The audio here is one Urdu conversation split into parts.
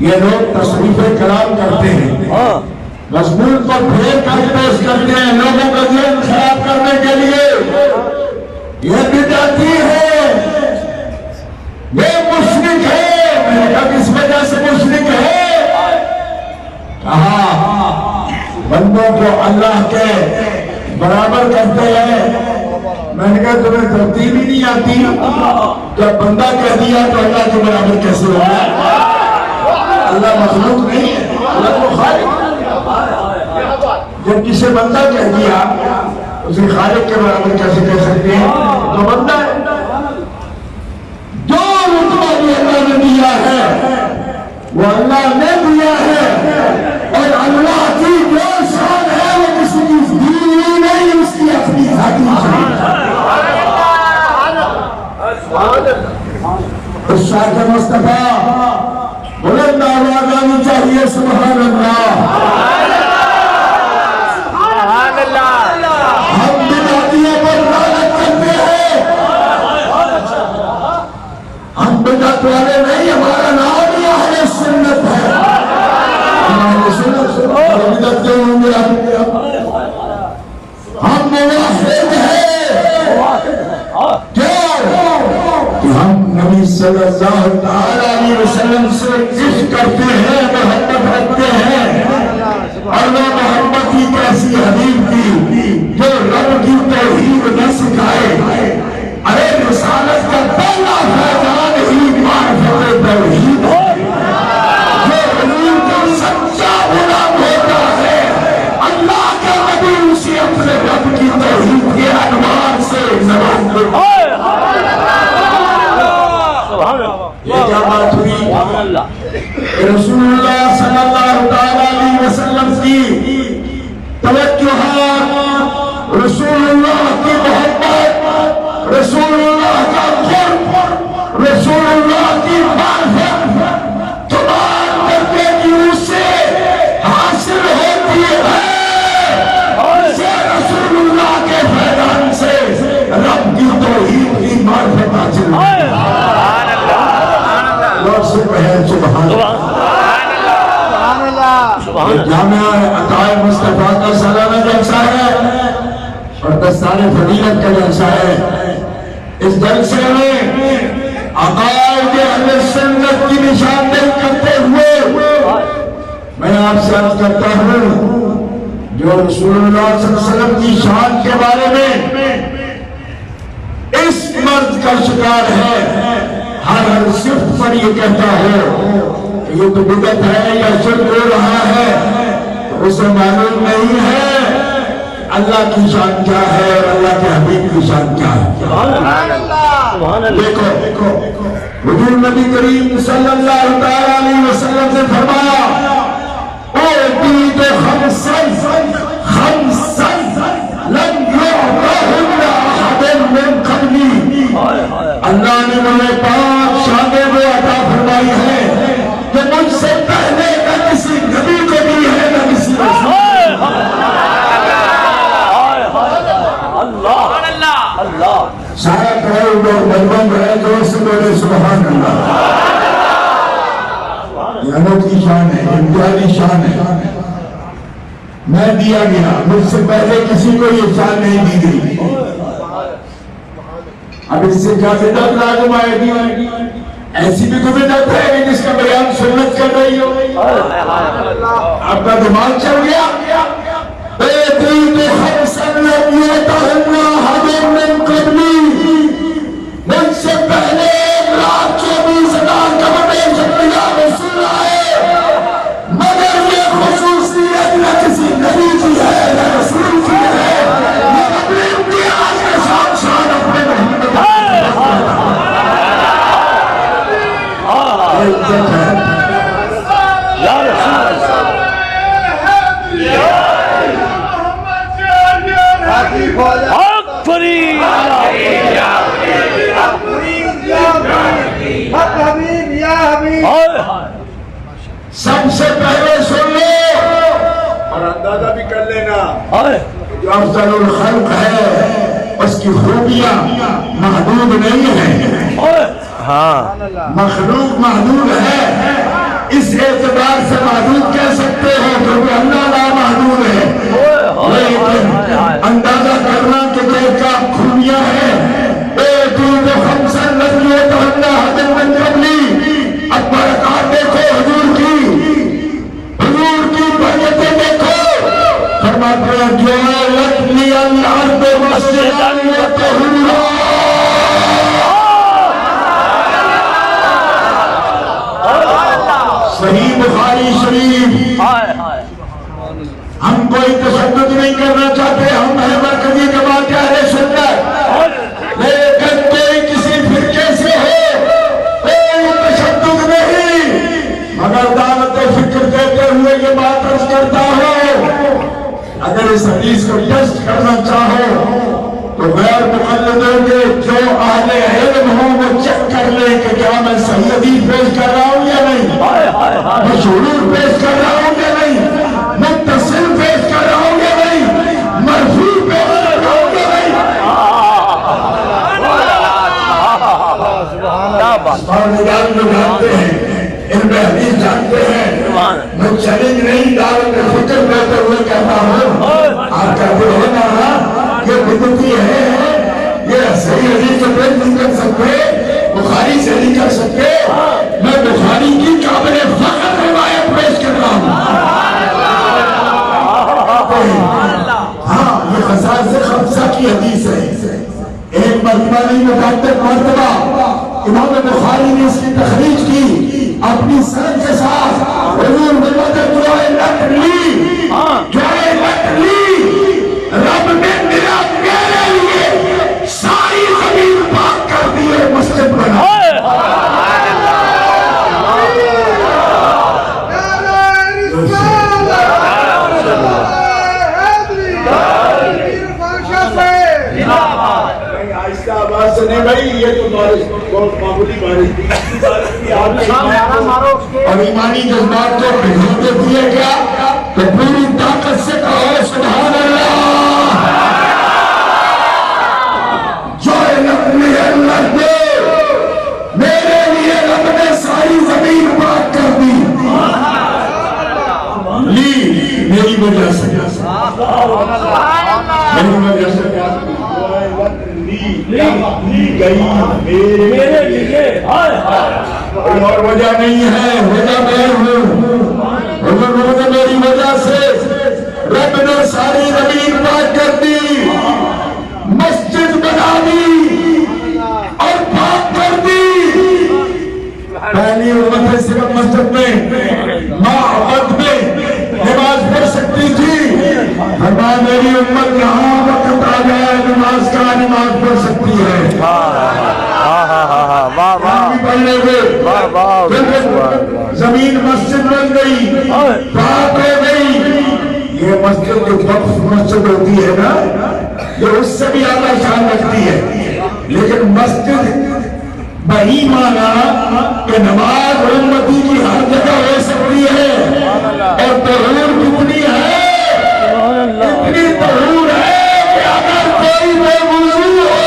یہ لوگ تصریف کلام کرتے ہیں، مضمون کو پھیر کر پیش کرتے ہیں لوگوں کا ذہن خراب کرنے کے لیے. یہ بدعتی ہے، یہ مشرک ہے. میں نے کہا کس وجہ سے مشرک ہے؟ کہا بندوں کو اللہ کے برابر کرتے ہیں. میں نے کہا تمہیں ترتیب ہی نہیں آتی، جب بندہ کہہ دیا تو اللہ کے برابر کیسے ہوگا؟ اللہ مخلوق نہیں ہے، اللہ تو خالق. جب کسی بندہ کہہ دیا اسے خالق کے برابر کیسے کہہ سکتے ہیں؟ تو بندہ ہے. جو رتبہ بھی اللہ نے دیا ہے وہ اللہ نے دیا ہے، اور اللہ کی جو شان ہے وہ کسی کی دینی نہیں، اس کی اپنی ذاتی شان ہے. ارشاد مصطفیٰ بلند آواز آنی چاہیے سبحان اللہ. ہم بدعتیوں پر لعنت کرتے ہیں، ہم بدعت والے نہیں، ہمارا نام ہی اہل سنت ہے. ہمارے سنت بدعت کیوں ہوں گے؟ ہم موحد ہیں. کہ ہم نبی صلی اللہ علیہ وسلم سے عشق کرتے ہیں، محبت رکھتے ہیں. اور وہ محبت ہی کیسی حبیب کی جو رب کی توحید نہ سکھائے. ارے رسالت کا پہلا فیضان ہی معرفت توحید ہے. جو حضور کا سچا غلام ہوتا ہے، اللہ کا نبی اسے اپنے رب کی توحید کے انوار سے نوازتا ہے. یہ کیا بات ہوئی؟ رسول اللہ صلی اللہ علیہ وسلم کی توجہات، رسول اللہ کی محبت، رسول اللہ کا قرب، رسول اللہ کی معرفت تمام کرنے کی اسے حاصل ہوتی ہے. اسے رسول اللہ کے فیضان سے رب کی توحید کی معرفت حاصل ہوتی ہے. سبحان اللہ. جامعہ عطائے مصطفیٰ کا سالانہ جلسہ ہے اور دستار فضیلت کا جلسہ ہے. اس جلسے میں عقائد اہل سنت کی نشاندہی کرتے ہوئے میں آپ سے عرض کرتا ہوں، جو رسول اللہ صلی اللہ علیہ وسلم کی شان کے بارے میں اس مرض کا شکار ہے، ہر صفت پر یہ کہتا ہے کہ یہ تو بدعت ہے یا شرک ہو رہا ہے، تو اسے معلوم نہیں ہے اللہ کی شان کیا ہے اور اللہ کے حبیب کی شان کیا ہے. دیکھو حضور نبی کریم صلی اللہ علیہ وسلم نے فرمایا اوتیت خمسن لم یعطہن احد من قبلی. اللہ نے مجھے 5 شانیں وہ عطا فرمائی ہیں کہ مجھ سے پہلے نہ کسی نبی کو دی ہے نہ کسی رسول. سارا کروڑ لوگ بلبند رہے جو اس سے بولے سبحان اللہ. یہ انوکھی شان ہے، امتیازی شان ہے. میں دیا گیا، مجھ سے پہلے کسی کو یہ شان نہیں دی گئی. اب اس سے کیا بدعت لازم آئے گی؟ ایسی بھی کوئی بدعت ہے کہ جس کا بیان سنت کر رہی ہو؟ آپ کا دماغ چل گیا. مجھ سے پہلے 1,24,000 کا رسول آئے، مگر یہ خصوصیت نہ کسی نبی کی ہے نہ رسول کی ہے، یہ اپنے امتیاز کے ساتھ شان اپنے محمد سب سے پہلے سن لو اور اندازہ بھی کر لینا، جو افضل الخلق ہے اس کی خوبیاں محدود نہیں ہیں، مخلوق محدود ہے. اس اعتبار سے محدود کہہ سکتے ہو کیونکہ اللہ لامحدود ہے، لیکن اندازہ کرنا کہ دل کا خوبیاں ہیں اب برکات دیکھو حضور کی برکتیں دیکھو، فرماتے ہیں جو لک لی الارض مسجدا وطہورا، صحیح بخاری شریف۔ ہم کوئی تشدد نہیں کرنا چاہتے، ہم ہیں مرکزی جماعت اہل سنت، لیکن کوئی کسی فرقے سے ہو کوئی تشدد نہیں، مگر دعوت فکر دیتے ہوئے یہ بات عرض کرتا ہوں، اگر اس حدیث کو ٹیسٹ کرنا چاہو تو غیر مقلدوں کے جو اہل علم ہوں وہ چیک کر لیں کہ کیا میں صحیح حدیث پیش کر رہا ہوں یا نہیں، مشہور پیش کر رہا ہوں یا نہیں، متصل پیش کر رہا ہوں یا نہیں، مرفوع پیش کر رہا ہوں یا نہیں۔ اسپاؤنڈر جو جانتے ہیں، علم حدیث جانتے ہیں، میں چیلنج نہیں دعوت فکر دیتے ہوئے کہتا ہوں، آپ کہتے ہو نا یہ بدعتی ہے، یہ صحیح حدیث سے پیش نہیں کر سکتے، بخاری سے نہیں کر سکتے، میں بخاری کی قابل فخر روایت پیش کر رہا ہوں۔ ہاں یہ خصائص خمسہ کی حدیث ہے، ایک مرتبہ نہیں متعدد مرتبہ امام بخاری نے اس کی تخریج کی اپنی سند کے ساتھ، حضور فرماتے دعائے لٹ لی، دعائے لٹ لی، رب نے میرا میرے لیے ساری زمین پاک کر دی ہے، مسجد بنا۔ آواز سے نہیں بھائی، یہ تو بارش بہت معمولی بارش تھی اور ایمانی جذبات کو بھیجو دیتی ہے کیا تو پوری طاقت سے کہو سبحان اللہ، جو علم لیے اللہ دے میرے لیے رب نے ساری زمین پاک کر دی، لی میری وجہ سے، میری وجہ سے لی گئی میرے لیے، اور وجہ نہیں ہے، وجہ میں ہوں، میری وجہ سے رب نے ساری زمین پاک کر دی، مسجد بنا دی اور پاک کر دی۔ پہلی امت صرف مسجد میں معبد میں نماز پڑھ سکتی تھی، فرمایا میری امت یہاں وقت آ گیا نماز کا، نماز پڑھ سکتی ہے، پڑھنے میں زمین مسجد بن گئی، پاک ہو گئی۔ یہ مسجد جو وقف مسجد ہوتی ہے نا یہ اس سے بھی اعلیٰ شان رکھتی ہے، لیکن مسجد بہی مانا کہ نماز امتی کی ہر جگہ ہو سکتی ہے، اور طہور کتنی ہے، اتنی طہور ہے کہ اگر کوئی بے وضو ہو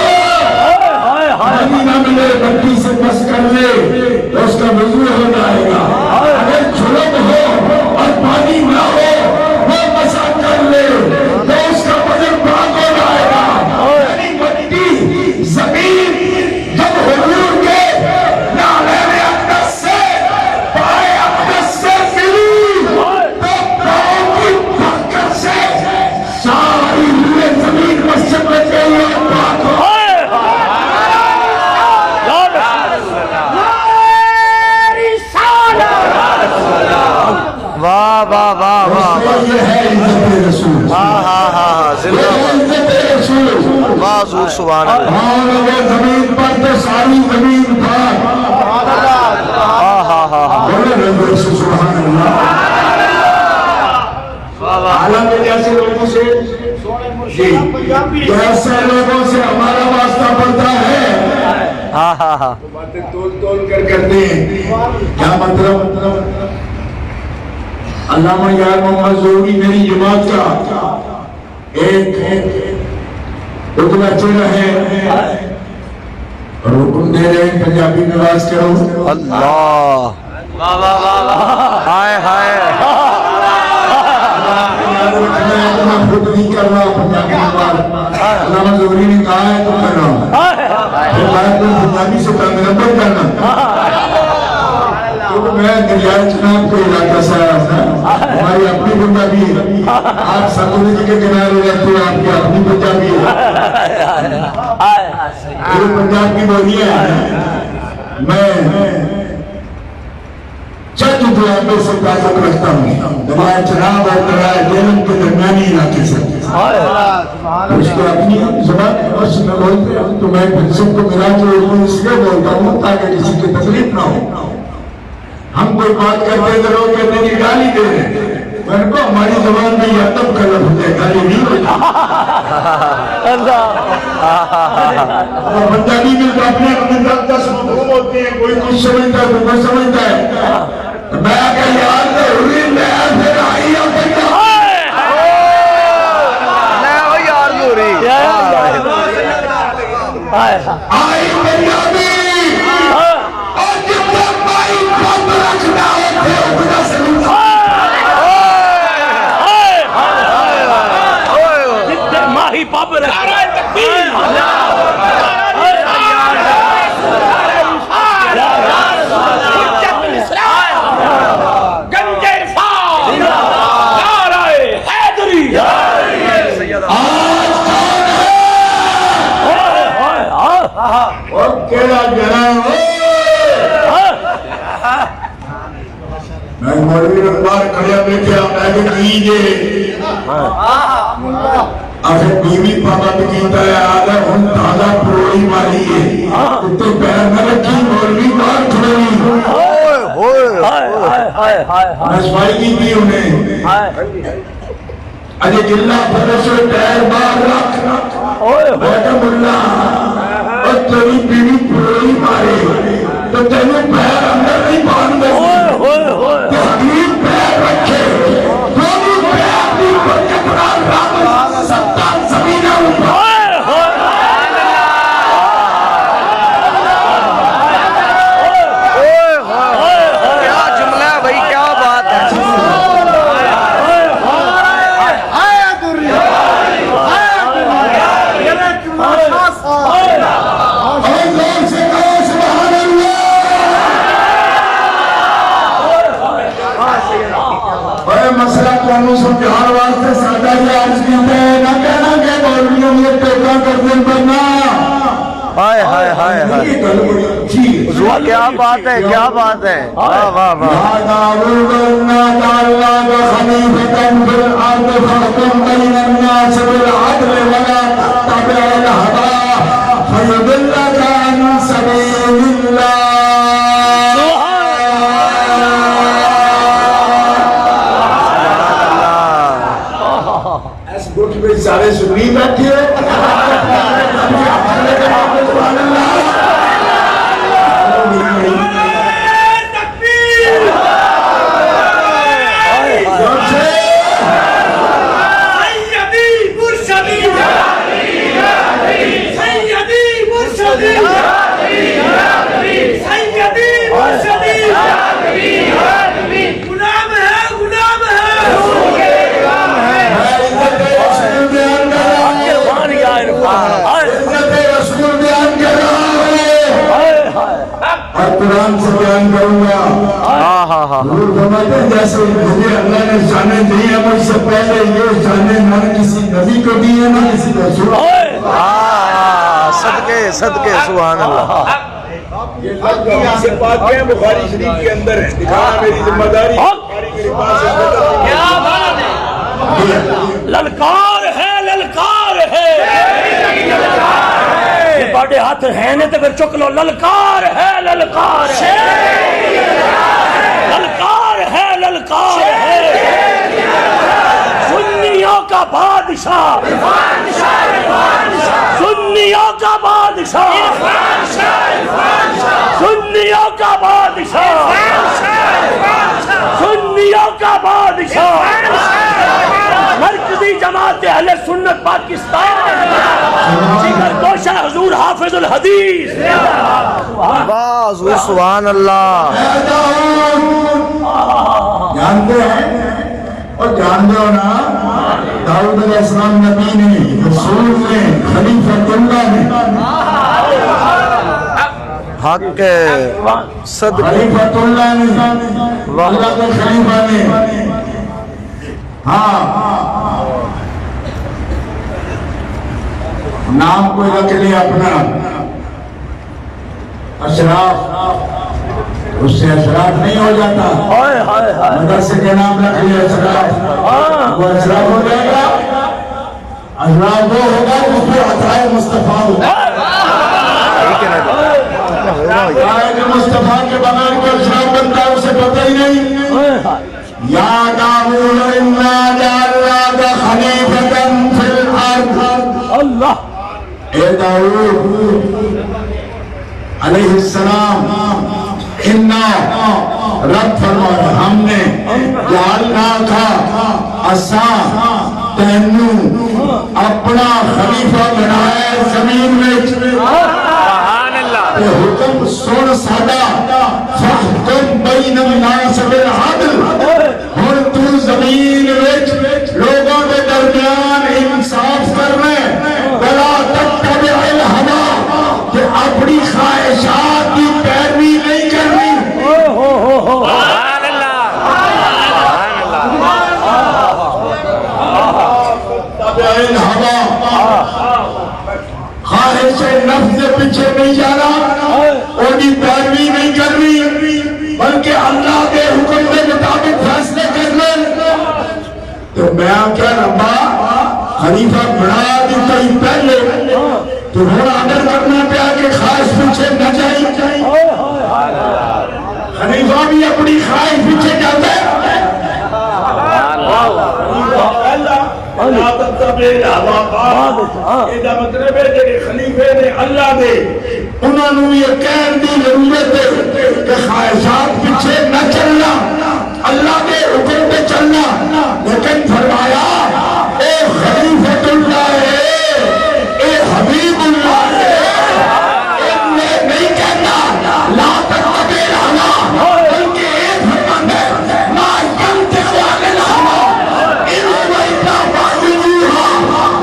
پانی نہ ملے بٹی سے بس کر لے تو اس کا وضو ہو جائے گا، اگر جھلک ہو اور پانی نہ ہو وہ مسا کر لے تو اس کا بدن پاک ہو جائے گا۔ یعنی مٹی زمین جب حضور کے نعلین اقدس سے پائے اقدس سے ملی تو پاؤں کی برکت سے ساری روئے زمین مسجد میں گئی اور پاک ہو۔ واہ واہ واہ واہ، یہ ہے عزت رسول، ہاں ہاں ہاں، زندہ عزت رسول، واہ حضور سبحان اللہ، اور وہ زمین پر تو ساری زمین پاک، ہاں ہاں ہاں ہاں، سبحان اللہ۔ حالانکہ جیسے لوگوں سے جیسے لوگوں سے ہمارا واسطہ پڑتا ہے ہاں ہاں ہاں، باتیں تول تول کر کرتے ہیں، کیا مطلب؟ علامہ یار محمد ظہوری میری جماعت کا ایک اتنا چڑھا ہے اور حکم دے رہے ہیں پنجابی میں آواز کرو، اللہ واہ واہ واہ واہ، علامہ ظہوری نے کہا ہے تو کر رہا ہوں پھر بات کو پنجابی سے تعمیربر کرنا کیونکہ میں دریائے چناب کو علاقہ سے آیا تھا ہماری اپنی پنجابی ہے آپ ساتھوری کے کنارے رہتے ہیں آپ کی اپنی پنجابی ہے یہ پنجاب کی بولیاں ہیں میں چند علاقے سے تعلق رکھتا ہوں دریائے چناب اور دریائے جہلم کے درمیانی علاقے سے اس کو اپنی زبان بس میں بولتے ہیں تو میں پھر سب کو ملا کے اردو اس لیے بولتا ہوں تاکہ کسی کی تکلیف نہ ہو ہم کوئی بات کرتے ہیں لوگ کہتے ہیں کہ گالی دے رہے ہیں میں نے کہا ہماری زبان میں یہ ادب کا لفظ ہے گالی نہیں ہوتا پنجابی میں تو اپنے اپنے 10 مفہوم ہوتے ہیں کوئی کچھ سمجھتا ہے کوئی سمجھتا ہے میں کہ یار ضروری میں پھر آئی آئی پنجابی اور جتنے بھائی پاپ رکھنا ہوتے اپنا سلوک جتنے ماہی پاپ رکھنا گنجے فاؤ نعرہ حیدری اور کیڑا جناب میں مولوی رمبار کھڑیا بیٹھے آپ آگے کیجئے آخر بیوی پابند کیتا ہے آدھا ہم دادا پروڑی ماری ہے تو پیر نہ رکھی مولوی بار کھڑی نسوائی کی تھی انہیں اجے جلہ پرسو پیر بار رکھ بیٹا ملا اور تیری بیوی پروڑی مارے تو تینوں پیر اندر نہیں باندھ دے تحقیق پیر رکھے دونوں پیر اپنی پر کپڑا رام ستان زمینہ اوپر کیا جملہ ہے بھائی کیا بات ہے مسئلہ قانون سمجھان واسطے سادہ یہ عرض کیتے ہیں نہ کہنا کہ مولویوں میں پیدا کرتے بننا ہائے ہائے ہائے ہائے کیا بات ہے کیا بات ہے واہ واہ واہ لَا دَعْوُلْنَا تَعَلَّا بِخَلِيفَةً فِي الْأَرْضِ فَحْكُمْ بَيْنَ النَّاسِ بِالْعَدْلِ وَلَا تَتَّبِعِ الْهَوَىٰ فَيُضِلَّكَ عَنْ سَبِيلِ اللَّهِ سارے سنی بیٹھے قرآن سے بیان کروں گا حضور فرماتے ہیں جیسے مجھے اللہ نے شانیں دی ہیں مجھ سے پہلے یہ شانیں نہ کسی نبی کو دی ہیں نہ کسی رسول صدقے صدقے سبحان اللہ یہ لفظ حدیث پاک ہے بخاری شریف کے اندر ہے دکھانا میری ذمہ داری بخاری میرے پاس کیا بات ہے للکار ہے للکار ہے یہ بڑے ہاتھ ہیں نے تو پھر چک لو للکار ہے للکار ہے للکار ہے للکار ہے سنیوں کا بادشاہ سنیوں کا بادشاہ سنیوں کا بادشاہ سنیوں کا بادشاہ مرکزی جماعت اہل سنت پاکستان جگر گوشہ حضور حافظ الحدیث واہ حضور سبحان اللہ جانتے ہیں اور جانتے ہو نا داؤد علیہ السلام نبی نے، رسول نے، خلیفۃ اللہ نے، حق صدق خلیفۃ اللہ نے، اللہ کے خلیفہ نے. ہاں نام کو رکھ لیا اپنا اشراف، اس سے اشراف نہیں ہو جاتا. مدرسے کے نام رکھ لیا اشراف، وہ اشراف ہو جائے گا. اشراف وہ ہوگا اس پہ عطائے مصطفیٰ ہوگا. عطائے مصطفیٰ کے بغیر کوئی اشراف بنتا ہے اسے پتہ ہی نہیں. یا داؤد انا جعلناک خلیفۃ فی الارض. اللہ اے داؤد علیہ السلام، انا رب فرمایا ہم نے جعلناک تینو اپنا خلیفہ بنایا زمین میں. تے حکم سن ساڈا فاحکم بین الناس بالعدل. ہن تو زمین وچ لوگوں کے درمیان انصاف کرنا بلا تتبع الہوا، کہ اپنی خواہشات کی پیروی نہیں کرنی. تتبع الہوا، خواہش نفس سے پیچھے نہیں جانا، ان کی پیروی نہیں کرنی، بلکہ اللہ کے حکم کے مطابق فیصلے کرنے. تو میں کیا ربا خلیفہ بنا دیتا ہی پہلے تو ہوں آڈر کرنا پیا کہ خواہش پیچھے نہ جائیں. خلیفہ بھی اپنی خواہش پیچھے جاتا ہے. مطلب ہے کہ خلیفے نے اللہ دے انہوں نے یہ کہنے کی ضرورت ہے کہ خواہشات پیچھے نہ چلنا، اللہ کے حکم پہ چلنا. لیکن فرمایا اے خلیفۃ اللہ ہے، اے حبیب اللہ ہے، انہیں نہیں کہنا لا تتبع الہوا، بلکہ اے فرمانا ہے ما ینطق عن الہوا ان هو الا وحی یوحی.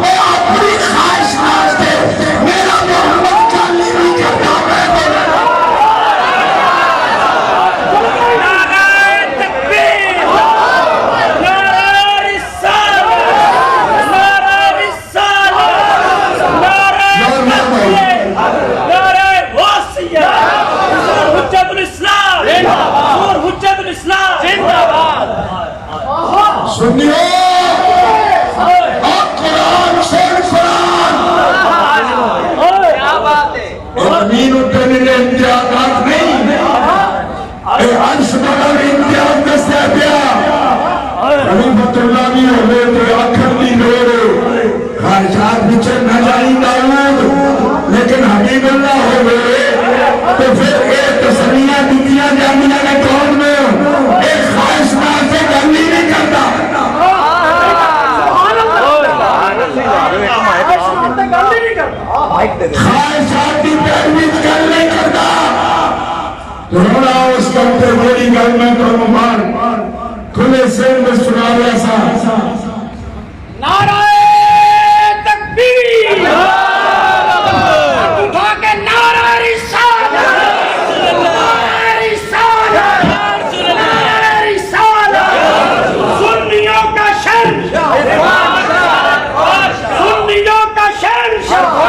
اے اپنی خواہش واسطے میرا محمد گل نہیں کرتا. سنیو اور قرآن سن قرآن. امین الدین امتیازات نہیں، اے عرش مگر امتیاز دستے پیا. خلیفۃ اللہ بھی ہوئے تو آخر بھی لوڑ خواہشات پیچھے نہ جائیں داؤد، لیکن حبیب اللہ ہوئے تو پھر ایک تسلیاں دیتیاں جامعہ کے کون میں ایک خواہش نہ سے گل ہی نہیں کرتا. خواہشات کی پیروی کر نہیں کرتا. رونا اس وقت میری گل میں تو مبارک کھلے سر میں سنا رہا سا. نعرہ تکبیر، اٹھا کے نعرہ رسالت، نعرہ رسالت، نعرہ رسالت. سنیوں کا شہنشاہ، سنیوں کا شہنشاہ.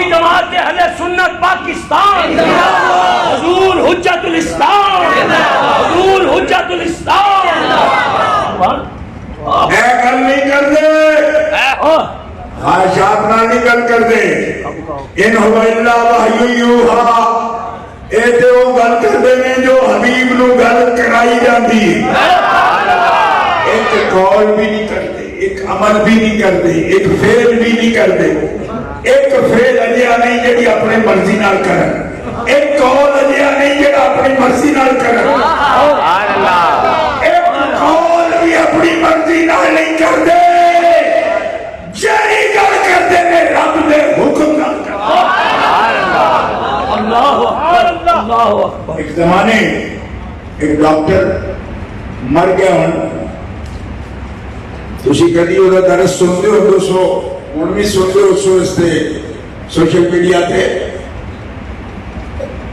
جماعت اہل سنت پاکستان، حضور حجت الاسلام، حضور حجت الاسلام. اے گل نہیں کر دے، خواہشات نہ نہیں گل کر دے. ان هو الا وحی یوحی، اے تے وہ گل کر دے میں جو حبیب نو گل کرائی جاندی. ایک قول بھی نہیں کرتے، ایک عمل بھی نہیں کرتے، ایک فعل بھی نہیں کرتے. ایک فعل اجیا نہیں جڑی اپنے مرضی نال کرن، ایک قول اجیا نہیں جڑا اپنی مرضی نال کرن. ایک قول بھی اپنی مرضی نال نہیں کرتے، جڑی گل کر ایک زمانے ایک ڈاکٹر مر گیا ہوں تسی کدی وہ درس سنتے ہو دوستو ہوں بھی سنتے ہو سوشل میڈیا تے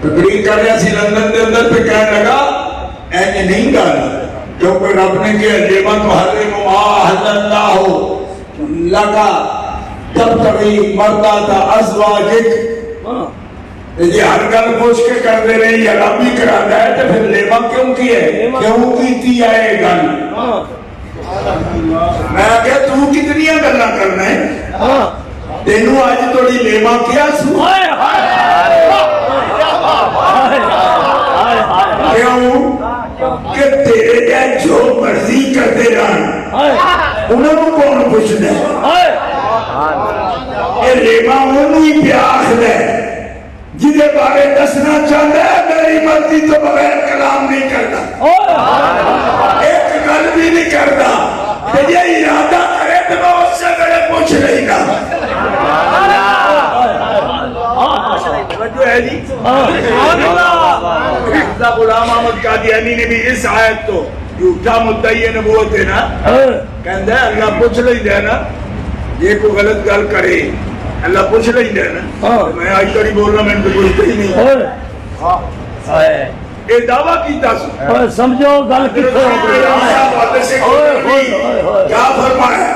تقریر کر رہا سی لندن دے اندر پہ کہنے لگا ایسے نہیں کرنا کیونکہ رب نے کہا لیما تو حرم ما احل اللہ لگا تبتغی مرضات ازواجک یہ ہر گل پوچھ کے کر دے رہے یا رب ہی کراتا ہے تو پھر لیما کیوں کی ہے کیوں کی ہے گل میں کہا تو کتنی گلا کرنا ہے تینوں آج توڑی لیما کیا سو کیوں کہ تیرے جائے جو مرضی کرتے رہاں انہوں کو کون پوچھنا ہے یہ لیما انہوں ہی پیاخ ہے جنہیں بارے دسنا چاہتا ہے میری مرضی تو بغیر کلام نہیں کرتا ایک گل بھی نہیں کرتا کہ یہ ارادہ کرے تو میں اس سے بڑے پوچھ نہیں گا جو ہے جی غلام احمد قادیانی نے بھی اس آیت تو جھوٹا مدعی نبوت ہے نا کہندہ ہے اللہ پوچھ لئی دے نا یہ کوئی غلط گل کرے اللہ پوچھ لئی دے نا میں آج کری بولنا میں تو پوچھتے ہی نہیں یہ دعویٰ کیتا سو سمجھو گل کتنے کیا فرمایا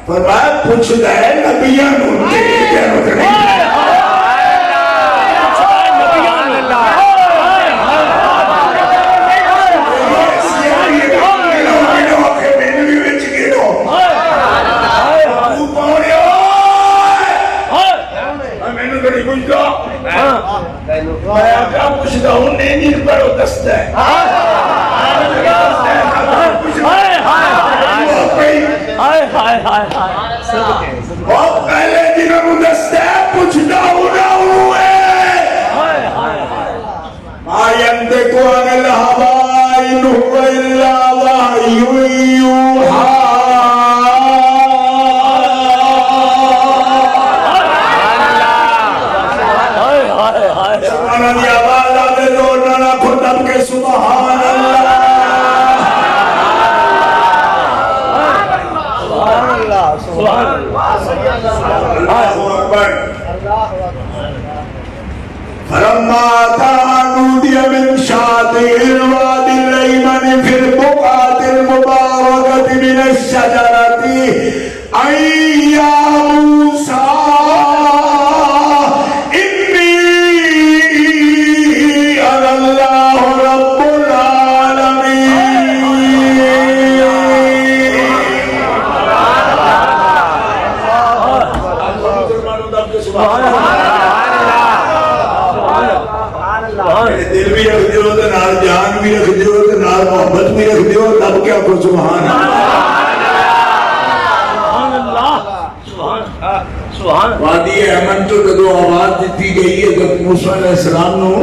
فرمایا پوچھ دے نبیاں نو تیرے کہنو کریں میں کیا پوچھتا ہوں نہیں پڑھو دستا ہے بہت پہلے جنہوں کو دستا ہے پوچھتا ہوں نہ ہوئے ما ينطق عن الهوى إن هو إلا وحي يوحى فلما نودي من شاطئ الوادي الأيمن في البقعة المباركة من الشجرة أي يا موسى إني أنا الله رب العالمين دل بھی رکھ دیو تو نال جان بھی رکھ دیو تو نال محبت بھی رکھ دیو تب کیا کو سبحان اللہ وادی ایمن تو جدو آواز دیتی گئی ہے جب موسیٰ علیہ السلام نو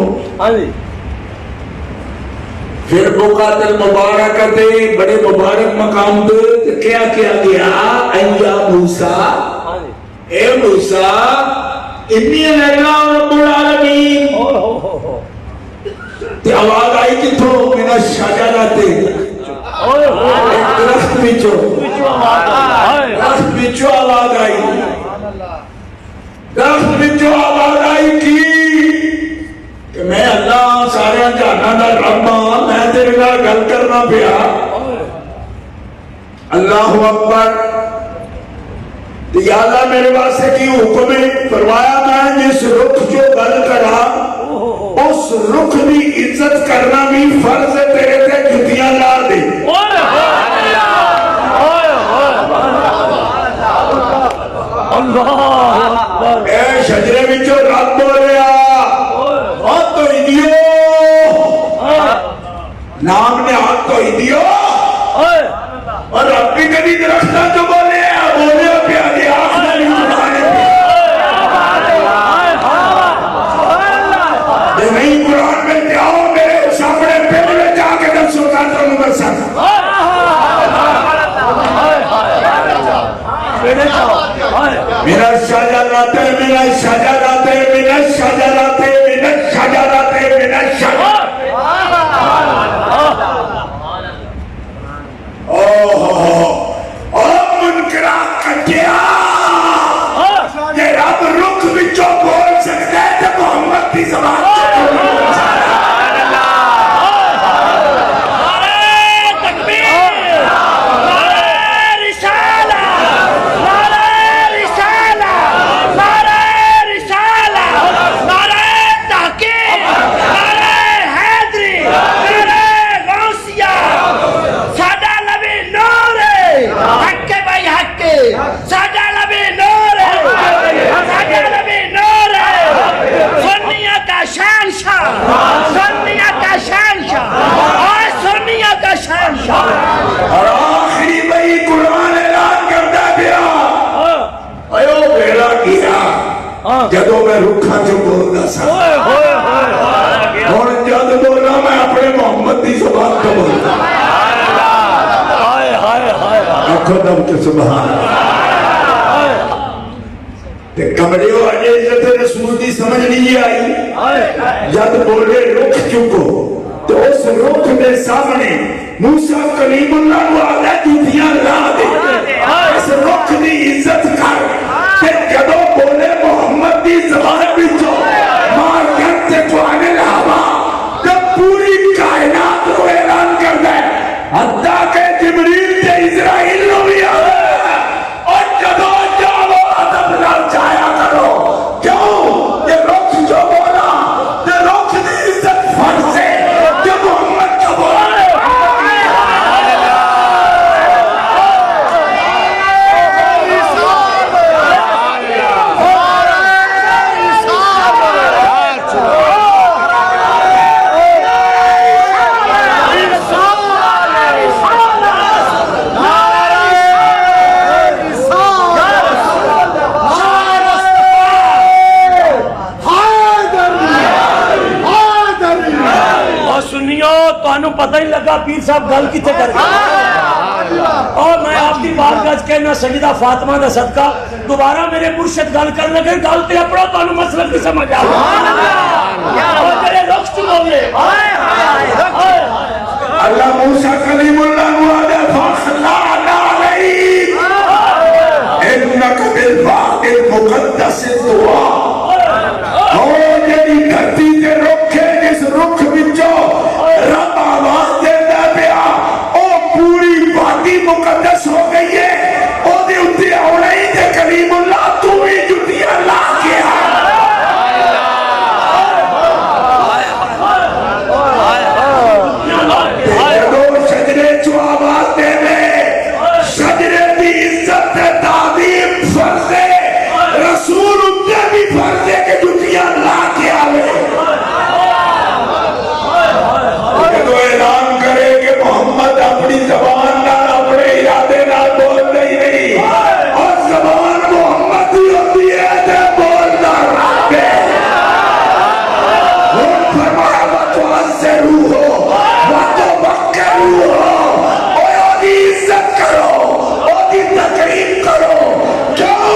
پھر بقعۃ المبارکہ تے بڑے مبارک مقام تے کیا کیا گیا ایا موسیٰ اے موسیٰ انی اللہ رب العالمین تے آواز آئی کتھوں من الشجرۃ درخت بچو آواز آئی درخت بچو آواز آئی کی کہ میں اللہ سارے جہانا دا رب ہاں میں تیرے نال گل کرنا پیا اللہ اکبر یا اللہ میرے واسطے کی حکم ہے فرمایا میں جس رخ جو گل کرا اس رخ بھی عزت کرنا بھی فرض ہے تیرے تے جتیاں لا دے اے شجرے بچوں رب بولیا ہاتھ تو ہی دیو نام نے ہاتھ تو ہی دیو اور رب بھی کبھی درختہ جو بولے پیاری آخر نہیں مانے یہ نہیں قرآن میں دیاؤ میرے سامنے پہلے جا کے جب سلطان تو مگر سکتا میرا شجرات میرا شجرات میرا شجرات میرا شجرات میرا شجرات جدو میں رکھا جو بولنا سا اور جد بولا میں اپنے محمد دی زبان کو بولتا آنکھوں دم کے سبحان تے کمرے ہو آجے عزت رسول دی سمجھ نہیں آئی جد بولے رکھ چکو تو اس رکھ دے سامنے موسیٰ کلیم اللہ کو آدھا جوتیاں لا دے اس رکھ دی عزت کر کہ جدو بولے محمد دی زبان بچو مار کرتے کو آنے لہوا جب پوری کائنات کو اعلان کر دے حتیٰ کہ جبریل تے اسرائیل نو بھی آدھے اور جدو جاؤ عدب نہ جایا کرو کیوں یہ رکھ جو بولا یہ رکھ دی عزت فرض ہے کہ محمد جو بولا پتہ ہی لگا پیر صاحب گل کی کر اور میں آپ کی بات گج کہنا سجدہ فاطمہ دا صدقہ دوبارہ میرے مرشد گل کرنے کے گل تے اپنا تانوں مسئلہ کی سمجھ آ اور میرے رخ چلوے اللہ موسیٰ کلیم اللہ نوادہ فاخلعنا علیہ انکا بالبعد المقدس دعا اور جنی دھرتی تے رکھے جس رکھ بچو رب آواز دیتا پیا او پوری وادی مقدس ہو گئی ہے او دے اتے اوڑائی تے کلیم اللہ تو ہی جتی اللہ کیا دو شجرے چو آواز دے میں شجرے دی عزت تعظیم فرض ہے رسول اتے بھی فرض ہے کہ جتی اللہ کیا ہے اعلان کرے کہ محمد اپنی زبان نال اپنے ارادے نال بولتا ہی نہیں اور زبان محمد ہی ہوتی ہے تے بولتا رب ہے اور فرمایا وَتُعَزِّرُوهُ وَتُبَكِّرُوهُ اور اودی عزت کرو اودی تکریم کرو کیوں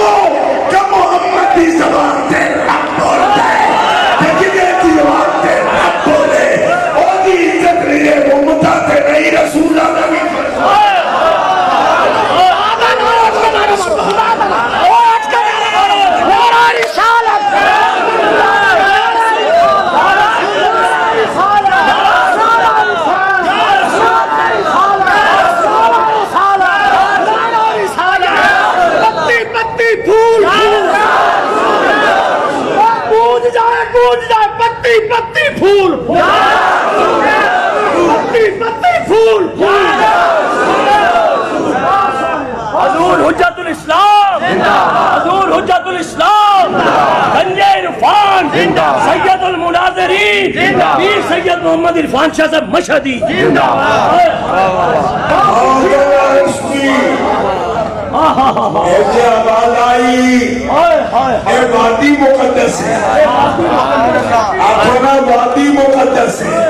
کہ محمد کی زبان سے رب بولتا ہے جنہیں کی زبان سے رب بولے عزت لیے ممتا سے نہیں رسول اللہ بھی پتی پھول حضور حجت الاسلام حضور حجت الاسلام گنج عرفان سید المناظرین پیر سید محمد عرفان شاہ صاحب مشہدی ایسے آواز آئی اے وادی مقدس ہے اپنا وادی مقدس ہے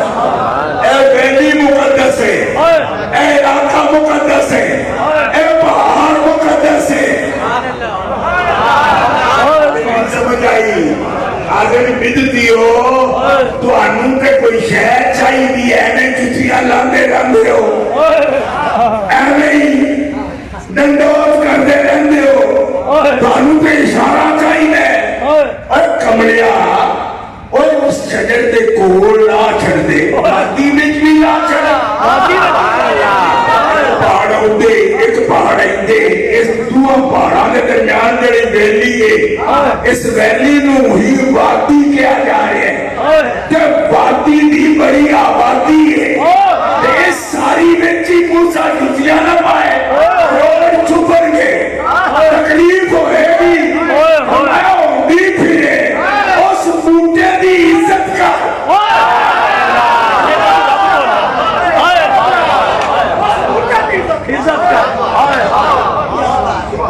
اے ویلی مقدس ہے اے علاقہ مقدس ہے اے پہاڑ مقدس ہے سمجھ آئی آدھر بدتی ہو تو انہوں کے کوئی شہر چاہی دی ہے میں جتیاں لاندے رہنے ہو اے ڈنڈوت کرتے رہنے ہو تانوں پہ اشارہ چاہیے اور کمڑیا اور اس شجر دے کول لا چھڑ دے وادی وچ بھی لا چھڑ پہاڑ ہوندے ایک پہاڑ ایندے اس دو پہاڑاں دے درمیان جڑی ویلی ہے اس ویلی نو ہی وادی کہا جا رہا ہے تے وادی دی بڑی آبادی ہے تے اس ساری وچ ہی موسیٰ جوتیاں نہ پائے چھپر گے تکلیف ہوئے گی ہمیں ہوندی پھرے اس بوٹے دی عزت کا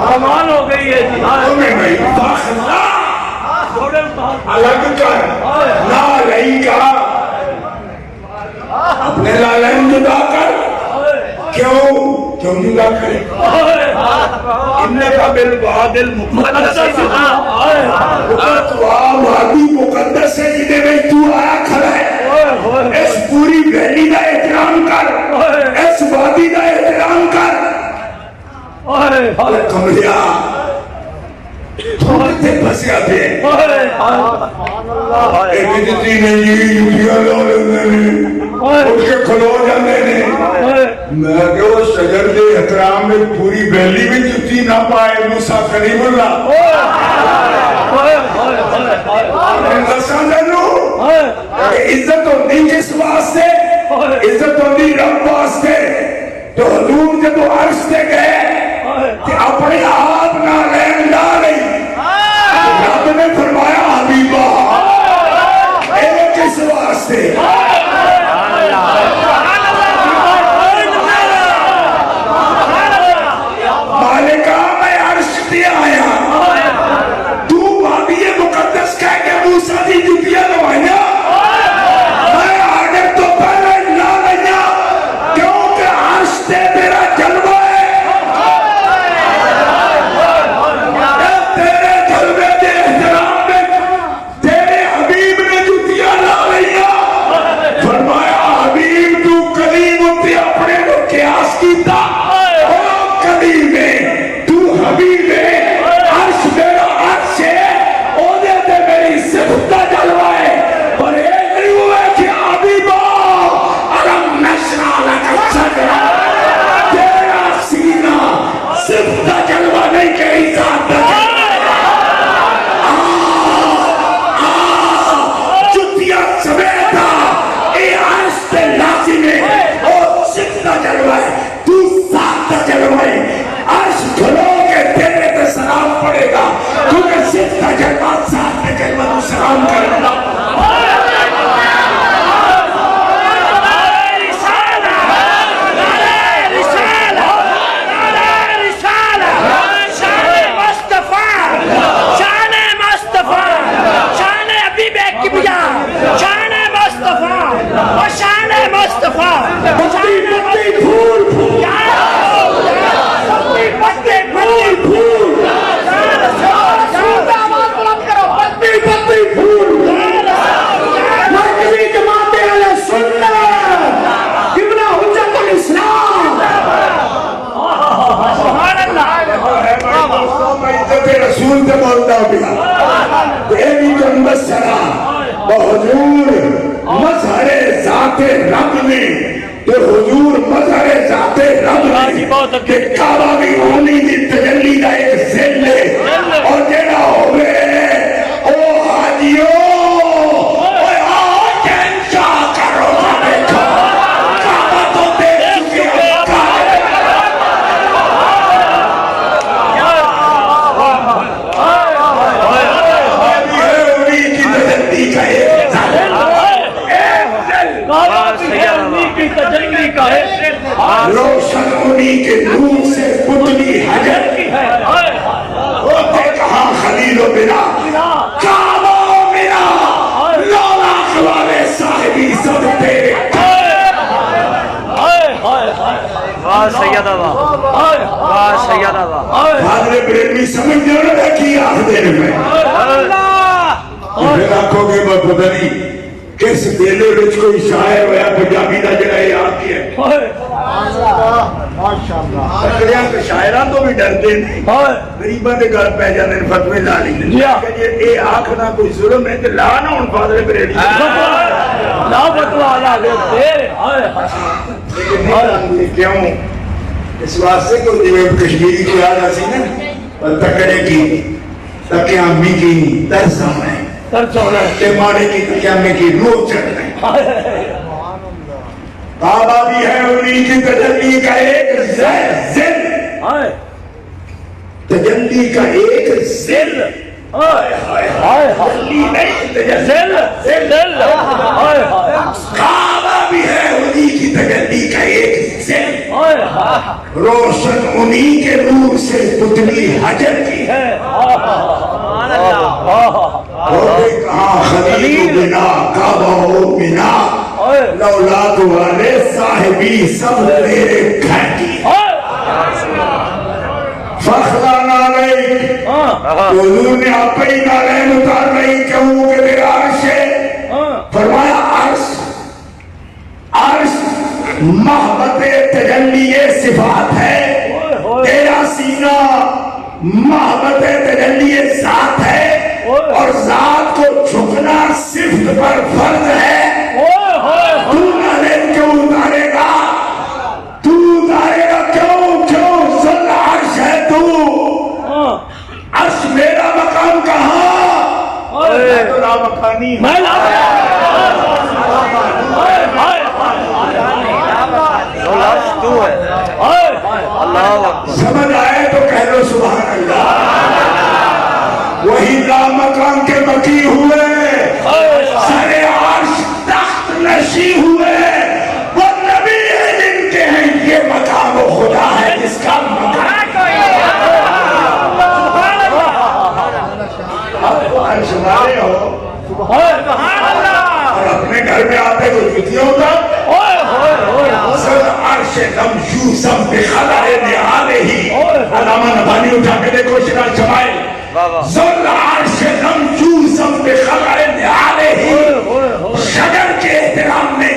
کمال ہو گئی ہے جی تمہیں بھائی باخلا الگ کر لالئی کا اپنے لالین جدا کر کیوں جدا کرے انکا بالوادل مقدس وادی مقدس ہے جنہیں میں تو آیا کھڑا ہے اس پوری ویلی کا احترام کر اس وادی کا احترام کر کمریا تو کتے پھسیا تھے ایک جتی نہیں یوٹیاں لو لگنے اٹھ کے کھلو جانے نے میں کہ وہ شجر دے احترام میں پوری ویلی میں جتی نہ پائے موسیٰ کریم اللہ دساں جانو عزت ہوندی کس واسطے عزت ہوندی رب واسطے تو حضور جب عرش تے گئے کہ اپنے آپ نہ لین لا رہی رب نے فرمایا حبیبہ ایک کس واسطے مالکہ میں عرش تے آیا تو وادی مقدس کہہ کے موسیٰ دی جتیاں لوائیاں میں آگے تو پہلے لا رہیا کیونکہ عرش تے تیرا جلوہ ہے تیرے جلوے دے احترام میں تیرے حبیب نے جتیاں لا رہیا فرمایا حبیب تو قدیم ہوتے اپنے کو قیاس کیتا قدیم ہے تو حبیب ہے عرش میرا عرش ہے اونے تے میری صفت کا جلوہ ہے اور ایک نہیں ہوا کہ حبیبہ علم نشرح لک صدرک تیرا سینہ صفت کا جلوہ نہیں کہ ذات کا جتیاں سمیتا اے عرش تے لازم ہے اور صفت کا جلوہ ہے تو ذات کا جلوہ ہے عرش کھلو کے تیرے تے سلام پڑے گا کیونکہ صفت کا جلوہ ذات کا جلوہ تو سلام کرے گا رسول سے بولتا گیا دیوی جنبت سرا بحضور مظہر ذات رب نے تو حضور مظہر ذات رب نے کہ کعبہ بھی ہونی دی تجلی دا ایک ذل ہے اور جیڑا ہوئے او حاجیو اوہ آجین شاہ کرو دیکھو کعبہ تو دیکھ چکے روشن انہی کے نور سے پتلی حجر کی ہے ہوتے کہا خلیل و بنا کعبہ و بنا لولا خوالے صاحبی سب تیرے واہ سیدہ واہ سیدہ واہ حضر بریلوی سمجھ دے رہا کی آخ دینے میں پھر آنکھوں کے بعد پتہ نہیں کس بیلے رچ کوئی شاعر ہویا پنجابی دا جڑا یاد کیا تکڑیاں کے شاعران تو بھی ڈرتے نہیں غریباں دے گھر پہ جانے فتوے لا لی کہ اے آنکھ نہ کوئی ظلم ہے تو لا نہ ان فاضل بریلی لا فتوہ لا دے کیوں اس واسطے کو دیوے کشمیری کی آج آسی نا تکڑے کی تکیاں امی کی ترساں میں کہ ماڑے کی قیامے کی روح چڑھ رہے کعبہ بھی ہے انہی کی تجلی کا ایک ذل تجلی کا ایک ذل تجلی نہیں ذل کعبہ بھی ہے انہی کی تجلی کا ایک ذل روشن انہی کے نور سے پتلی حجر کی ہے بنا کعبہ و منا لولاد والے صاحبی سب تیرے گھر کی فخران علیک حضور نے آپ ہی نالین اتار رہی کہوں کہ میرا عرش ہے فرمایا عرش محبت تجلی صفات ہے تیرا سینہ محبت تجلی ذات ہے اور ذات کو جھکنا صفت پر فرض ہے تو نالین کیوں اتارے گا کیوں ذل عرش ہے تو عرش میرا مقام کہاں تو لا مکانی سمجھ آئے تو کہہ لو سبحان اللہ وہی لا مقام کے مکی ہوئے سر عرش تخت نشی ہوئے وہ نبی ہے جن کے ہیں یہ مقام و خدا ہے جس کا مقام عرش مارے ہو اور اپنے گھر میں آتے تو جتیوں تک سر عرش لم یوسم بخلع نعالہ علامہ نبھانی اٹھا کے دیکھو شرح شمائل سر عرش لم یوسم بخلع نعالہ شجر کے احترام میں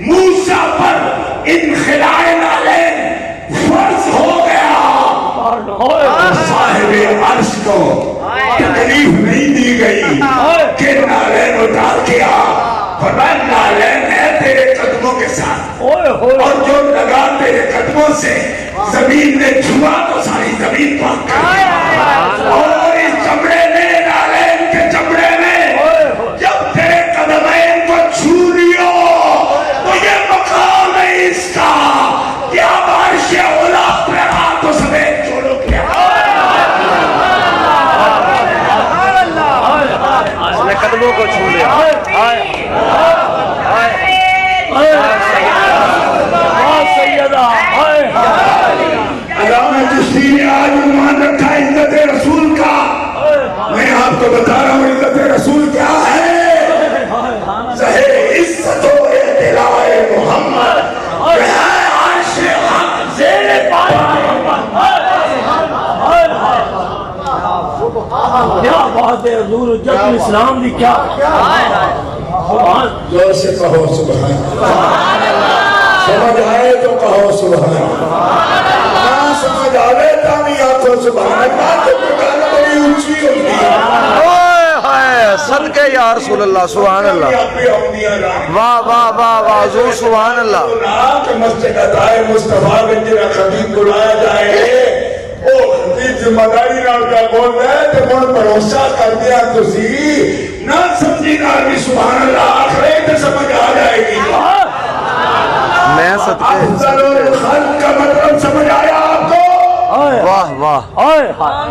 موسیٰ پر انخلاع نعلین فرض ہو گیا صاحب عرش کو تکلیف نہیں دی گئی کہ نعلین اتار کیا فرمایا نعلین ہے تیرے قدموں کے ساتھ اور جو لگا تیرے قدموں سے زمین نے چھوا تو ساری زمین پاک کر اور اس چمڑے نے نعلین کے چمڑے نے جب تیرے قدمین کو چھو لیو تو یہ مقام ہے اس کا کیا بارش اولا پر تو سمیت چھوڑو کیا قدموں کو چھو لیا علامہ چشتی نے آج عنوان رکھا عزت رسول کا میں آپ کو بتا رہا ہوں عزت رسول کیا ہے ظہر عزت و اطلاع محمد عرش حق زیر کیا بات ہے حضور جب اسلام دی کیا زور سے کہو سبحان سمجھ آئے تو کہو سبحان نہ سمجھ آئے تامی آتو سبحان اللہ تو پکانا بڑی اونچی ہوتی ہے صدقے یا رسول اللہ سبحان اللہ واہ واہ واہ واہ حضور سبحان اللہ کہ مسجد عطائے مصطفیٰ بنجرہ خطیب بلایا جائے او خطیب ذمہ داری نہ کیا بول رہے تو من بھروسہ کر دیا تو سی نہ سمجھی نہ بھی سبحان اللہ آخرے تو سمجھ آ جائے گی میں صدقے افضل الخلق کا مطلب سمجھ آیا آپ کو واہ واہ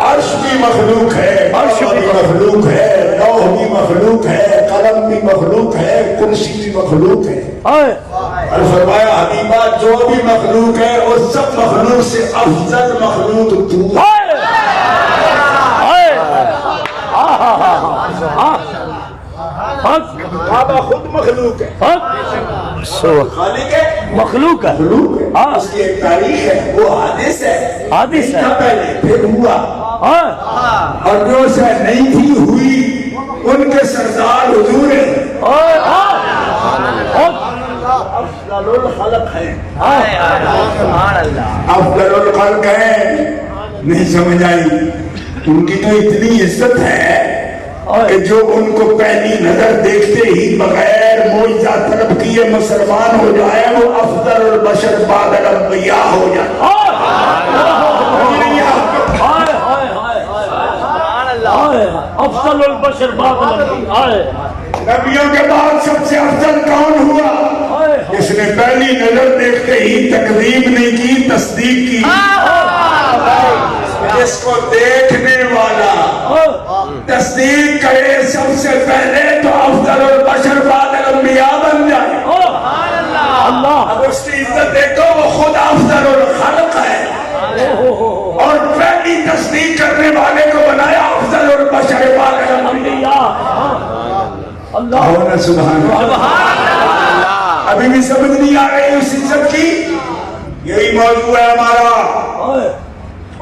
عرش بھی مخلوق ہے عرش بھی مخلوق ہے لوح بھی مخلوق ہے قلم بھی مخلوق ہے کرسی بھی مخلوق ہے اور فرمایا حبیبہ جو بھی مخلوق ہے اس سب مخلوق سے افضل مخلوق تو بابا خود مخلوق ہے خالق ہے مخلوق ہے اس کی ایک تاریخ ہے وہ حادث ہے پہلے پھر ہوا اور جو سے نہیں تھی ہوئی ان کے سردار حضور افضل الخلق ہے افضل الخلق ہے نہیں سمجھ آئی ان کی تو اتنی عزت ہے کہ جو ان کو پہلی نظر دیکھتے ہی بغیر معجزہ طلب کیے مسلمان ہو جائے وہ افضل البشر بعد الانبیاء ہو جائے افضل البشر بعد الانبیاء نبیوں کے بعد سب سے افضل کون ہوا جس نے پہلی نظر دیکھتے ہی تکذیب نہیں کی تصدیق کی جس کو دیکھنے والا تصدیق کرے سب سے پہلے تو افضل البشر بعد الانبیاء بن جائے اب اس کی عزت دیکھو وہ خود افضل الخلق ہے اور پہلی تصدیق کرنے والے کو بنایا افضل البشر بعد الانبیاء اللہ نا سبحان اللہ. ابھی بھی سمجھ نہیں آ رہی اس عزت کی. یہی موضوع ہے ہمارا.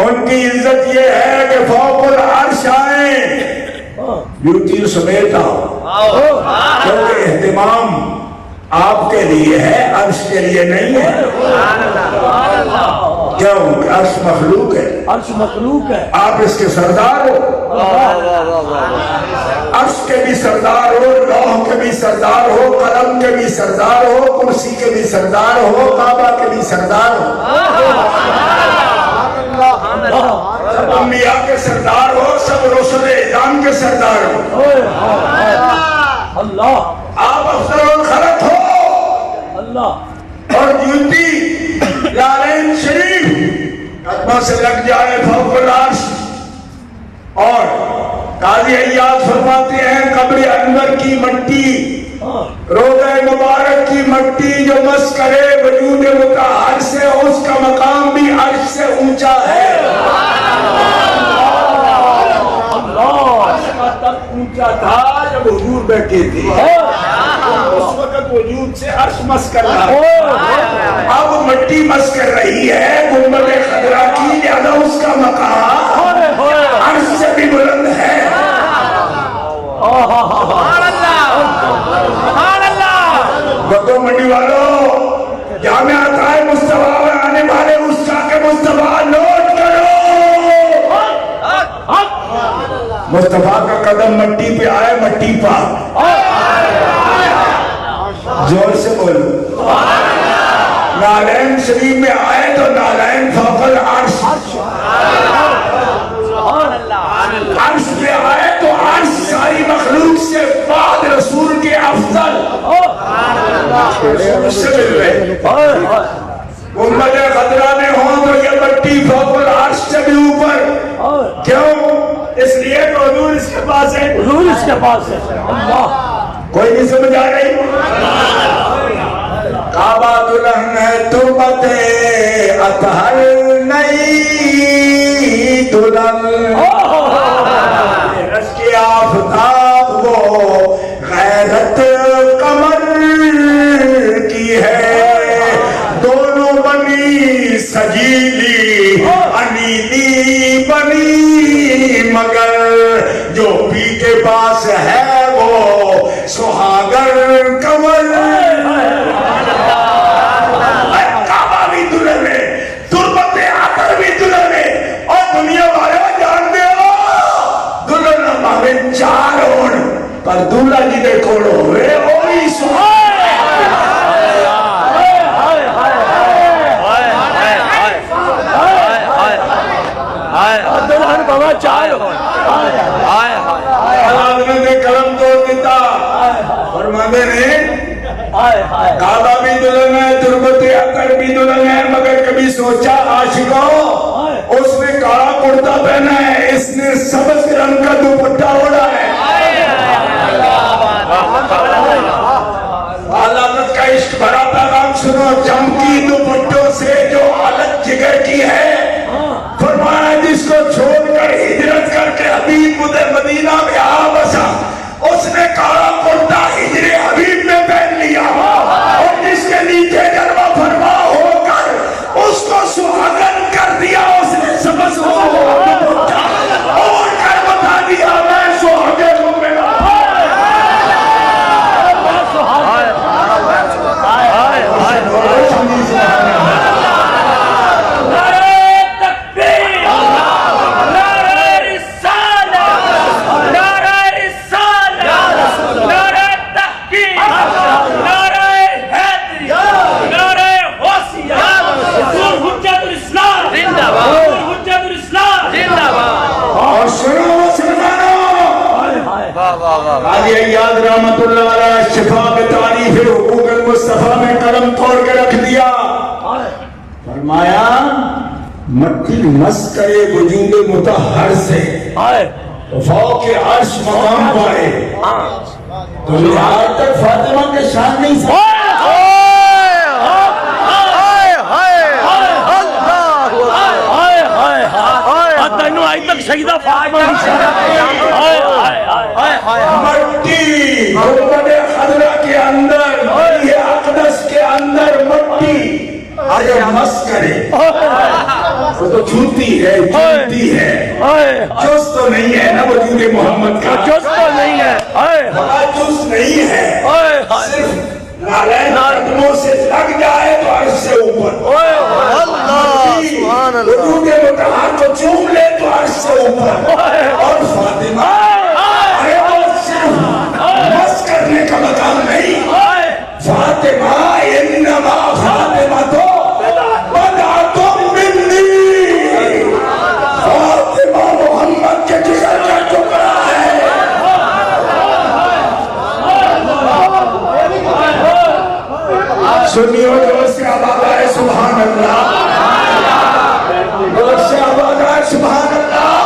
ان کی عزت یہ ہے کہ فوق العرش آئیں بیوتی سمیتا, کیونکہ اہتمام آپ کے لیے ہے, عرش کے لیے نہیں ہے. کیوں؟ عرش مخلوق ہے. عرش مخلوق ہے. آپ اس کے سردار ہو. عرش کے بھی سردار ہو, لوح کے بھی سردار ہو, قلم کے بھی سردار ہو, کرسی کے بھی سردار ہو, کعبہ کے بھی سردار ہو, سب انبیاء کے سردار ہو, سب رسل اعظام کے سردار ہو. اللہ آپ افضل الخلق ہو. اللہ اور جوتی لالین شریف قدموں سے لگ جائے فوق العرش. اور قاضی عیاض فرماتے ہیں قبر انور کی مٹی, روضہ مبارک کی مٹی جو مس کرے وجود مطہر سے, اس کا مقام بھی عرش سے اونچا ہے. تک اونچا تھا جب حضور بیٹھے تھے, اس وقت وجود سے عرش مس کر رہا ہے. اب مٹی مس کر رہی ہے گنبد خضرا کی, لہذا اس کا مقام عرش سے بھی بلند ہے. گدو منڈی والوں, جامعہ عطائے مصطفیٰ میں آنے والے استاد مصطفیٰ نوٹ کرو. مصطفیٰ کا قدم مٹی پہ آئے, مٹی پاک. زور سے بولو. نالین شریف میں آئے تو نالین فوق العرش. عرش پہ آئے تو عرش ساری مخلوق سے بعد رسول کے افضل سے مل رہے. گنبد خضرا میں ہوں تو یہ مٹی فوق العرش سے بھی اوپر. کیوں؟ اس لیے کہ حضور اس کے پاس ہے. حضور اس کے پاس ہے. اللہ کوئی نہیں سمجھ آ رہی. کعبہ دلہن ہے تربت اطہر نئی دلہن, رش کی آفتاب وہ غیرت قمر کی ہے. دونوں بنی سجیلی انیلی بنی, مگر جو پی کے پاس ہے وہ سہاگر کمل. کعبہ بھی دلہن ہے, تربت عطر بھی دلہن ہے, اور دنیا والے جانتے ہو دلہن ہمیں چار ہون پر دلہا جی دے کھوڑو ہوئے وہی سہاگر. دلہن بابا چار ہو. اللہ نے قلم توڑ دیتا. فرماتے ہیں کعبہ بھی دلہن ہے, تربت عطر بھی دلہن ہے, مگر کبھی سوچا عاشقوں اس نے کالا کرتا پہنا ہے, اس نے سبز رنگ کا دوپٹہ اوڑھا ہے. اللہ کا عشق بھرا پیغام سنو. چمکی دوپٹوں سے جو الگ جگر کی ہے, فرمایا جس کو چھوڑ کر ہجرت کر کے حبیب مدینہ میں آ بسا, اس نے کالا کرتا ہجر حبیب میں پہن لیا, اور جس کے نیچے جلوہ فرما ہو کر اس کو سہاگن کر دیا, اس نے سبز دوپٹہ اوڑھ کر بتا دیا میں سہاگن ہوں. قاضی عیاض رحمت اللہ علیہ شفا بتعریف حقوق المصطفیٰ میں قلم توڑ کے رکھ دیا. فرمایا مٹی مس کرے وجود مطہر سے فوق عرش مقام پائے, تو یہاں تک فاطمہ کے شان نہیں سکتے. تینوں آج تک سیدہ فاطمہ مٹی گنبد خضرا کے اندر یہ اقدس کے اندر مٹی اگر مس کرے وہ تو جھوٹی ہے جھوٹی ہے جز تو نہیں ہے نا وجود محمد کا جز تو نہیں ہے جز نہیں ہے صرف نالین قدموں سے لگ جائے تو عرش سے اوپر وجود مطہر کو چوم لے تو عرش سے اوپر اور فاطمہ بس کرنے کا مقام نہیں فاطمہ انما فاطمہ تو بدعۃ منی فاطمہ محمد کے جگر کا ٹکڑا ہے سنیو جو سے آباد آئے سبحان اللہ جو سے آباد آئے سبحان اللہ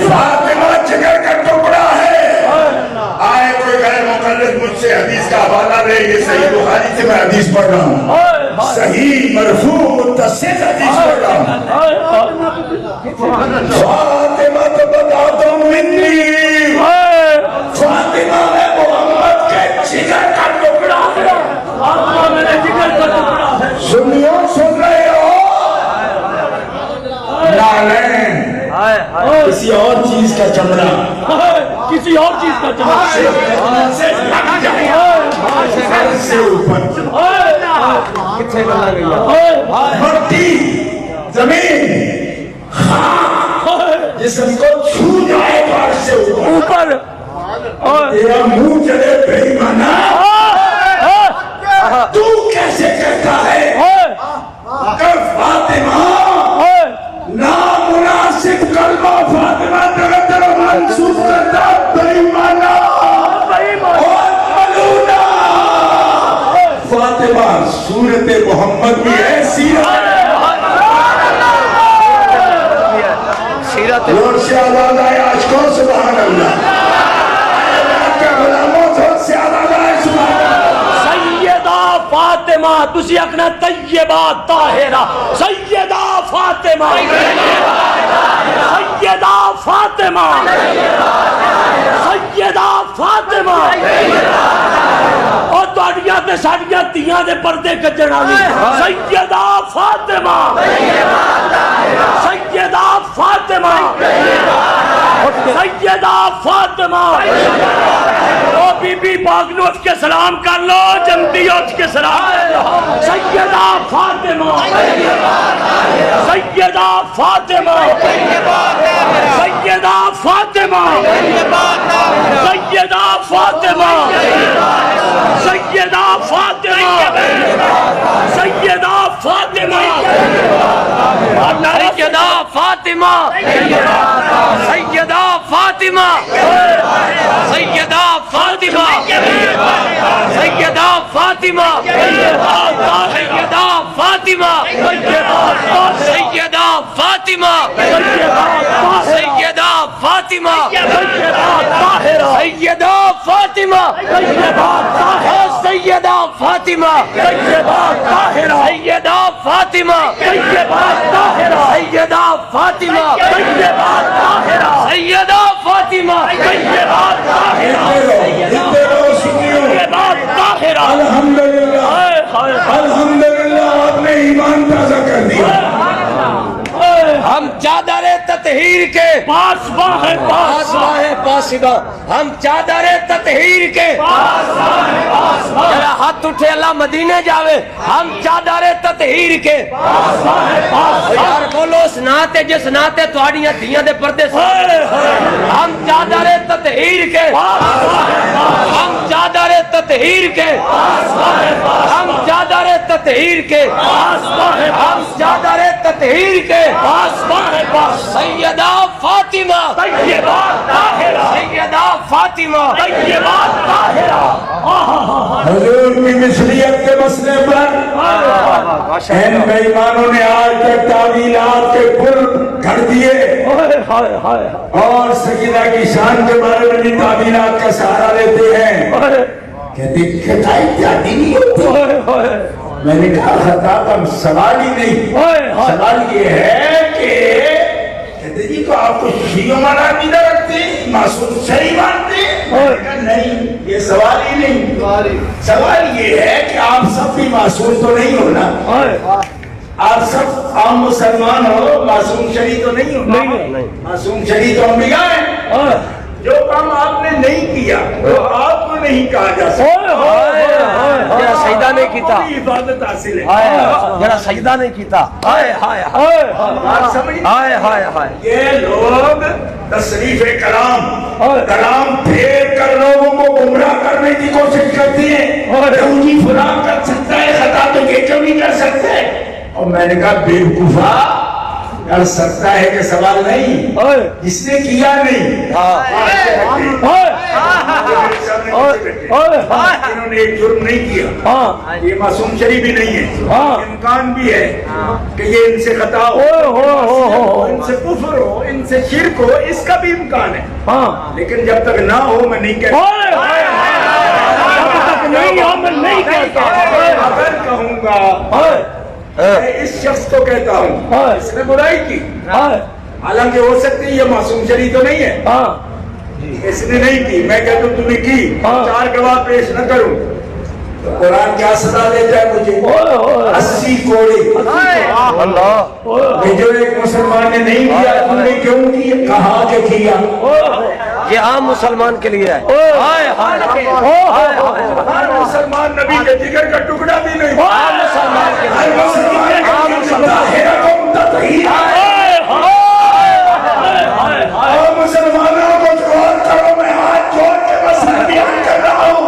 فاطمہ جگر کا ٹکڑا ہے آئے کوئی غیر مقلد مجھ سے حدیث کا حوالہ لے یہ صحیح بخاری سے میں حدیث پڑھ رہا ہوں صحیح مرفوع متصل حدیث پڑھ رہا ہوں فاطمہ تو بدعۃ منی فاطمہ میں محمد کے جگر کا ٹکڑا ہے فاطمہ میرے جگر کا ٹکڑا ہے سنیو سن رہے ہو نالین کسی اور چیز کا چمڑا کسی اور چیز کا چمڑا سے لگ جائے سر سے اوپر مٹی زمین جسم کو چھو جائے بار سے اوپر تیرا منہ چلے بے ایمانہ تو کیسے کہتا ہے کہ فاطمہ نامناسب کلمہ فاطمہ تغدر منصوب کرتا بے ایمانہ اور ملونہ فاطمہ صورت محمد بھی ہے سیرت اور سے آزاد آئے عاشقوں سبحان اللہ کے غلاموں سے آزاد آئے سبحان اللہ سیدہ فاطمہ تسی اکنا طیبہ طاہرہ سیدہ فاطمہ سیدہ فاطمہ سیدہ فاطمہ اور توڑیاں تے ساڑیاں تیاں دے پردے کجن آلی سیدہ فاطمہ سیدہ فاطمہ سیدہ فاطمہ او بی بی پاک نو اٹھ کے سلام کر لو جمدی اٹھ کے سلام کر لو سیدہ فاطمہ سیدہ فاطمہ سیدہ فاطمہ سیدہ فاطمہ سیدہ فاطمہ سیدہ فاطمہ سیدہ فاطمہ سیدہ فاطمہ سیدہ فاطمہ سیدہ فاطمہ سیدہ فاطمہ سیدہ فاطمہ سیدہ فاطمہ سیدہ فاطمہ سیدہ فاطمہ سیدہ فاطمہ سیدہ فاطمہ سیدہ فاطمہ الحمدللہ الحمدللہ آپ نے ایمان تازہ کر دیا ہم چادر تطہیر کے پاسباں ہم چادر تطہیر کے ہاتھ اٹھے اللہ مدینے جاوے ہم چادر تطہیر کے یار بولو اس ناتے جس ناتے تواڑیاں دیاں دے پردے ہم چادر تطہیر کے ہم چادر تطہیر کے ہم چادر تطہیر کے ہم چادر تطہیر کے سیدہ فاطمہ سیدہ فاطمہ حضور کی مثلیت کے مسئلے پر ان بے ایمانوں نے آج تک تعویلات کے پل گھڑ دیے اور سکینہ کی شان کے بارے میں بھی تعویلات کا سہارا لیتے ہیں کہ دقت آئی جاتی نہیں ہوتی میں نے کہا خطا سوال ہی نہیں، سوال یہ ہے کہ کہتے جی تو آپ کو شیعہ مانا عقیدہ رکھتے ہیں، معصوم شریع مانتے ہیں؟ میں نے کہا نہیں، یہ سوال ہی نہیں، سوال یہ ہے کہ آپ سب بھی معصوم تو نہیں ہونا، آپ سب عام مسلمان ہو، معصوم شریع تو نہیں ہونا، معصوم شریع تو انبیاء ہیں، جو کام آپ نے نہیں کیا وہ آپ کو نہیں کہا جا سکتا، جرا سجدہ نہیں کیتا، عبادت حاصل ہے، جرا سجدہ نہیں کیتا، بات سمجھ، یہ لوگ تصریف کلام پھیر کر لوگوں کو گمراہ کرنے کی کوشش کرتی ہیں، کہ فلاں کر سکتا ہے خطا تو یہ کیوں نہیں کر سکتے؟ اور میں نے کہا بیوقوفا، کر سکتا ہے کہ سوال نہیں، جس نے کیا نہیں، انہوں نے ایک جرم نہیں کیا، یہ معصوم شریع بھی نہیں ہے، امکان بھی ہے کہ یہ ان سے خطا ہو، ان سے کفر ہو، ان سے شرک ہو، اس کا بھی امکان ہے، لیکن جب تک نہ ہو میں نہیں کہتا، اگر کہوں گا میں اس شخص کو کہتا ہوں اس نے برائی کی، حالانکہ ہو سکتی ہے یہ معصوم شریع تو نہیں ہے، اس نے نہیں کی، میں کہتا ہوں تم نے کی، 4 گواہ پیش نہ کروں تو قرآن کیا سزا دیتا ہے مجھے؟ 80 کوڑے، کہ جو ایک مسلمان نے نہیں کیا تم نے کیوں کیا؟ کہا کہ کیا، یہ عام مسلمان کے لیے ہے، ہر مسلمان نبی کے جگر کا ٹکڑا بھی نہیں، عام مسلمان کے ہر لیے، مسلمانوں کو غور کرو، میں ہاتھ جوڑ کے بس بیان کر رہا ہوں،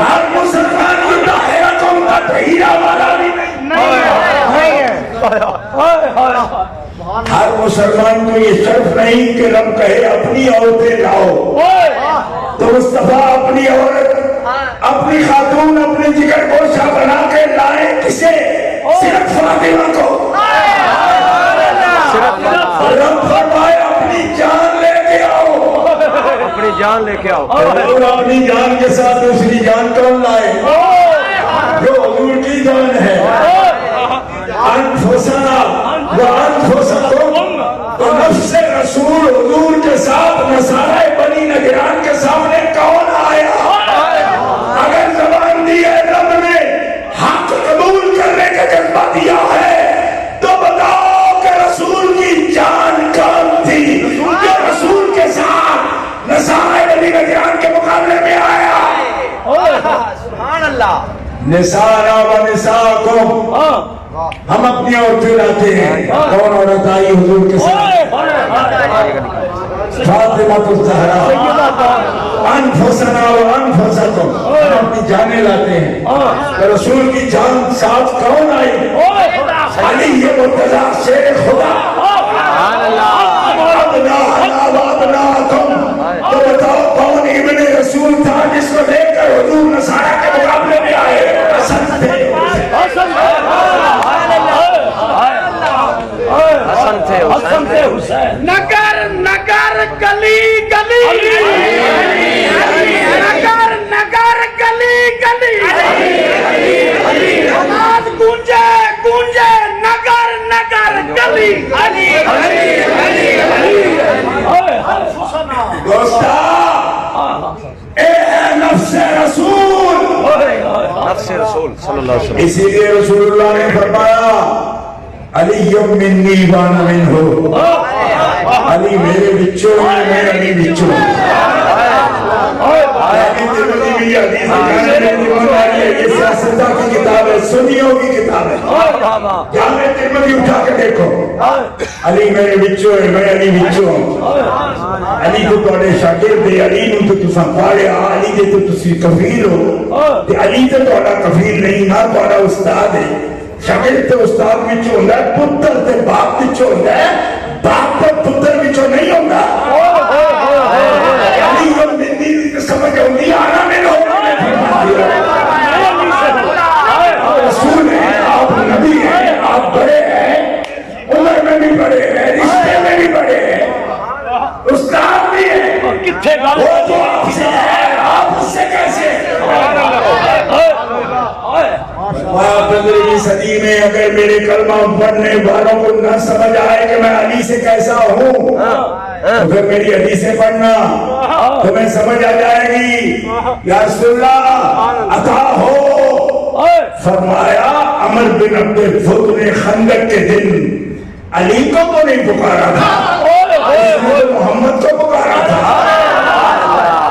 ہر مسلمان کی طاہرہ قوم کا طہیرہ والا بھی نہیں، ہر مسلمان کو یہ شرف نہیں کہ رب کہے اپنی عورتیں لاؤ، تو مصطفیٰ اپنی عورت، اپنی خاتون، اپنے جگر گوشہ بنا کے لائے کسے؟ صرف فاطمہ کو، رب فرمائے اپنی جان لے کے آؤ، اپنی جان لے کے آؤ، اور اپنی جان کے ساتھ دوسری جان کون لائے؟ جو حضور کی جان ہے، انفسنا وانفسکم، تو نفس رسول حضور کے ساتھ نصارہ بنی نجران کے سامنے کون آیا؟ اگر زبان دی ہے رب نے حق قبول کرنے کا جذبہ دیا ہے تو بتاؤ کہ رسول کی جان کون تھی جو رسول کے ساتھ نصارہ بنی نجران کے مقابلے میں آیا؟ سبحان اللہ، نسانا و نساکم، ہم اپنی عورتیں لاتے ہیں، کون عورت آئی حضور کے ساتھ؟ فاطمہ الزہرا، انفسنا و انفسکم، ہم اپنی جانیں لاتے ہیں، تو رسول کی جان ساتھ کون آئی؟ علی مرتضیٰ شیر خدا، تو بتاؤ کون ابن رسول تھا جس کو لے کر حضور نصارہ کے مقابلے میں آئے؟ حسن تھے، حسن تھے حسین، نگر نگر گلی گلی، نگر نگر گلی گلی، آواز گونجے گونجے نگر نگر گلی، دوستا اے ہے نفس رسول، نفس رسول صلی اللہ علیہ وسلم، اسی لیے رسول اللہ نے فرمایا علی منی وانا منہ، علی میرے بچوں ہیں، میں علی بچوں، ترمذی بھی حدیث یہ سیاستہ کی کتاب ہے، سنیوں کی کتاب ہے، جامع ترمذی اٹھا کے دیکھو، علی میرے بچوں ہیں، میں علی بچوں ہوں، علی تو تھوڑے شاگرد ہے، علی نوں تو تساں پڑھیا، علی دے تو تسی کفیل ہو، تے علی تے تھوڑا کفیل نہیں، نہ تھوڑا استاد ہے، شاگرد تے استاد وچوں ہوندا ہے، پتر تے باپ وچوں ہوندا ہے، باپ تے پتر وچوں نہیں ہوندا، علی کو زندگی سمجھ ہوندی آنا میں لوگ رسول ہیں، آپ نبی ہیں، آپ بڑے ہیں، عمر میں بھی بڑے ہیں، رشتے میں بھی بڑے ہیں، استاد بھی ہیں، وہ تو آپ سے ہے، آپ اس سے کیسے؟ زندگی میں اگر میرے کلمہ پڑھنے والوں کو نہ سمجھ آئے کہ میں علی سے کیسا ہوں تو پھر میری حدیثیں پڑھنا تمہیں سمجھ آ جائے گی. یا رسول اللہ عطا ہو. فرمایا عمر بن عبد الفت نے خندق کے دن علی کو تو نہیں پکارا تھا, محمد کو پکارا تھا,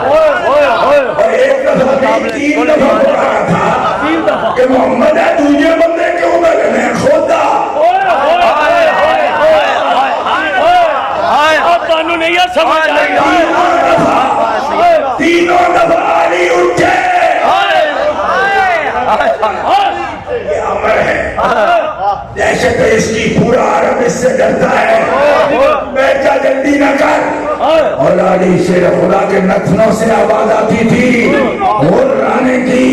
اور ایک دفعہ نہیں 3 دفعہ پکارا تھا کہ محمد ہے دوسرے بندے کیوں میں کھوتا. نہیں سمجھ تینوں دفعہ علی اٹھے. یہ امر ہے, دہشت اس کی پورا عرب اس سے ڈرتا ہے. بیٹا جلدی نہ کر. اور علی شیر خدا کے نتنوں سے آواز آتی تھی اور رانے کی.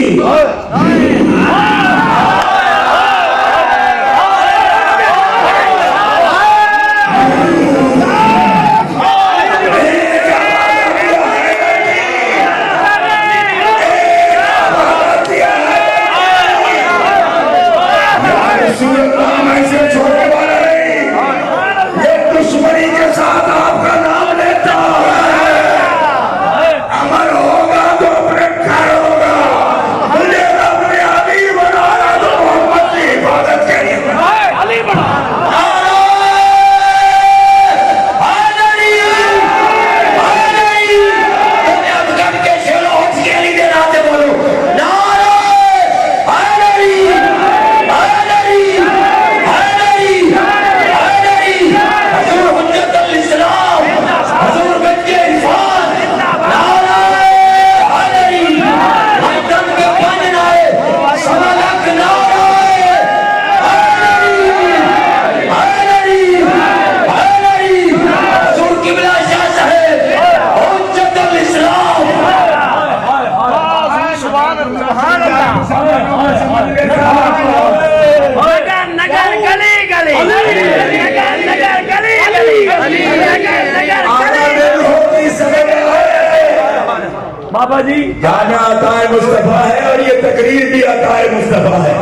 بابا جی گانا عطا مصطفیٰ ہے اور یہ تقریر بھی عطا مصطفیٰ ہے.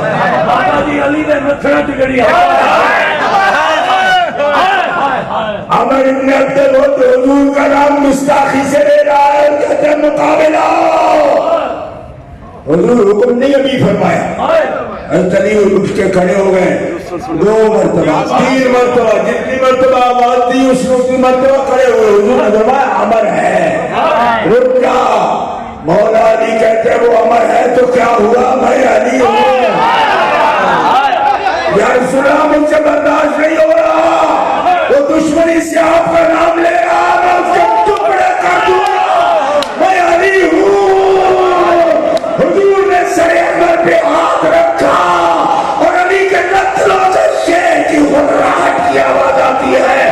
بابا جی علی نے نتھنا ٹکڑی ہے. عمر ابن عبد الوہاب حضور کا نام گستاخی سے لے رہا ہے, کہتے ہیں مقابلہ. حضور حکم نہیں ابھی فرمایا. علی اٹھ کے کھڑے ہو گئے 2 مرتبہ 3 مرتبہ, جتنی مرتبہ آواز دی اس کی مرتبہ کھڑے ہوئے. حضور نے فرمایا عمر ہے, رک جا. مولا علی کہتے وہ عمر ہے تو کیا ہوا, میں علی ہوں. یا رسول اللہ مجھ سے برداشت نہیں ہو رہا, وہ دشمنی سے آپ کا نام لے رہا, میں اس کے ٹکڑے کر دوں گا, میں علی ہوں. حضور نے سر عمر پہ ہاتھ رکھا اور علی کے نتنوں سے شیر کی غراہٹ کی آواز آتی ہے.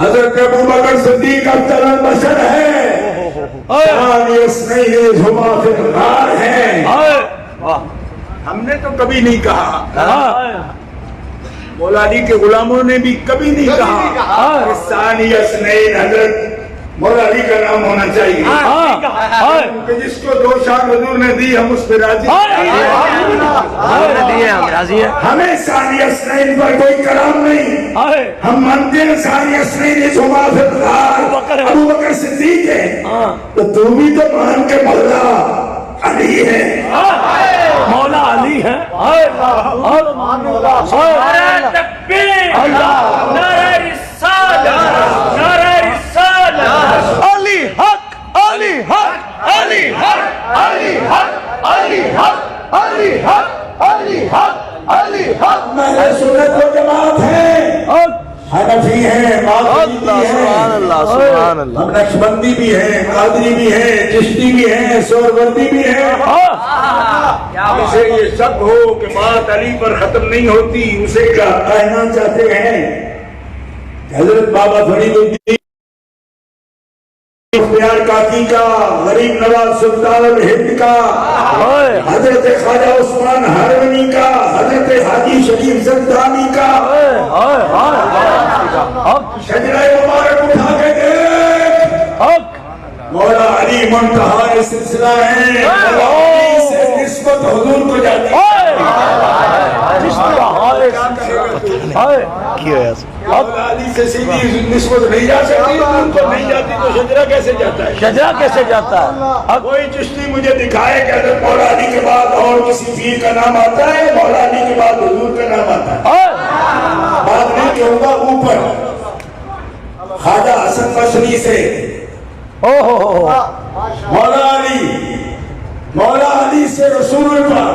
حضرت ابو بکر صدیق افضل بشر ہے، ثانی اثنین ہما فی الغار ہے۔ ہم نے تو کبھی نہیں کہا، مولا علی کے غلاموں نے بھی کبھی نہیں کہا کہ ثانی اثنین حضرت مولا علی کا نام ہونا چاہیے، کہ جس کو دو شان حضور نے دی ہم اس پہ راضی ہیں۔ ہمیں ثانی اثنین پر کوئی کلام نہیں، ہم مانتے ہیں ثانی اثنین ہما فی الغار ابو بکر صدیق ہے، تو تو بھی تو مان کے مولا علی ہے، مولا علی ہے۔ نعرہ تکبیر، نعرہ رسالت، نعرہ رسالت، علی حق، علی حق، علی حق، علی حق، علی حق، علی حق، علی حق، علی حق۔ میں سنت و جماعت ہے، حنفی ہیں، مالکی ہیں، سبحان اللہ، سبحان اللہ۔ ہم نقشبندی بھی ہیں، قادری بھی ہیں، چشتی بھی ہیں، سہروردی بھی ہیں۔ اسے یہ شک ہو کہ بات علی پر ختم نہیں ہوتی، اسے کیا کہنا چاہتے ہیں؟ حضرت بابا فرید الدین اختیار کاکی کا، غریب نواز سلطان الہند کا، حضرت خواجہ عثمان ہرونی کا، حضرت حاجی شریف زندانی کا، شجرہ مبارک اٹھا کے دیکھ، مولا علی منتہا سلسلہ ہے، مولا علی سے نسبت حضور کو جاتی ہے۔ مولا علی سے سیدھی نسبت نہیں جا سکتی، ان کو نہیں جاتی تو شجرہ کیسے جاتا ہے؟ شجرہ کیسے جاتا ہے؟ کوئی چشتی مجھے دکھائے کہ حضرت مولا علی کے بعد اور کسی پیر کا نام آتا ہے، مولا علی کے بعد حضور کا نام آتا ہے۔ بات نہیں کہوں گا اوپر خواجہ حسن بصری سے مولا علی سے رسول اللہ،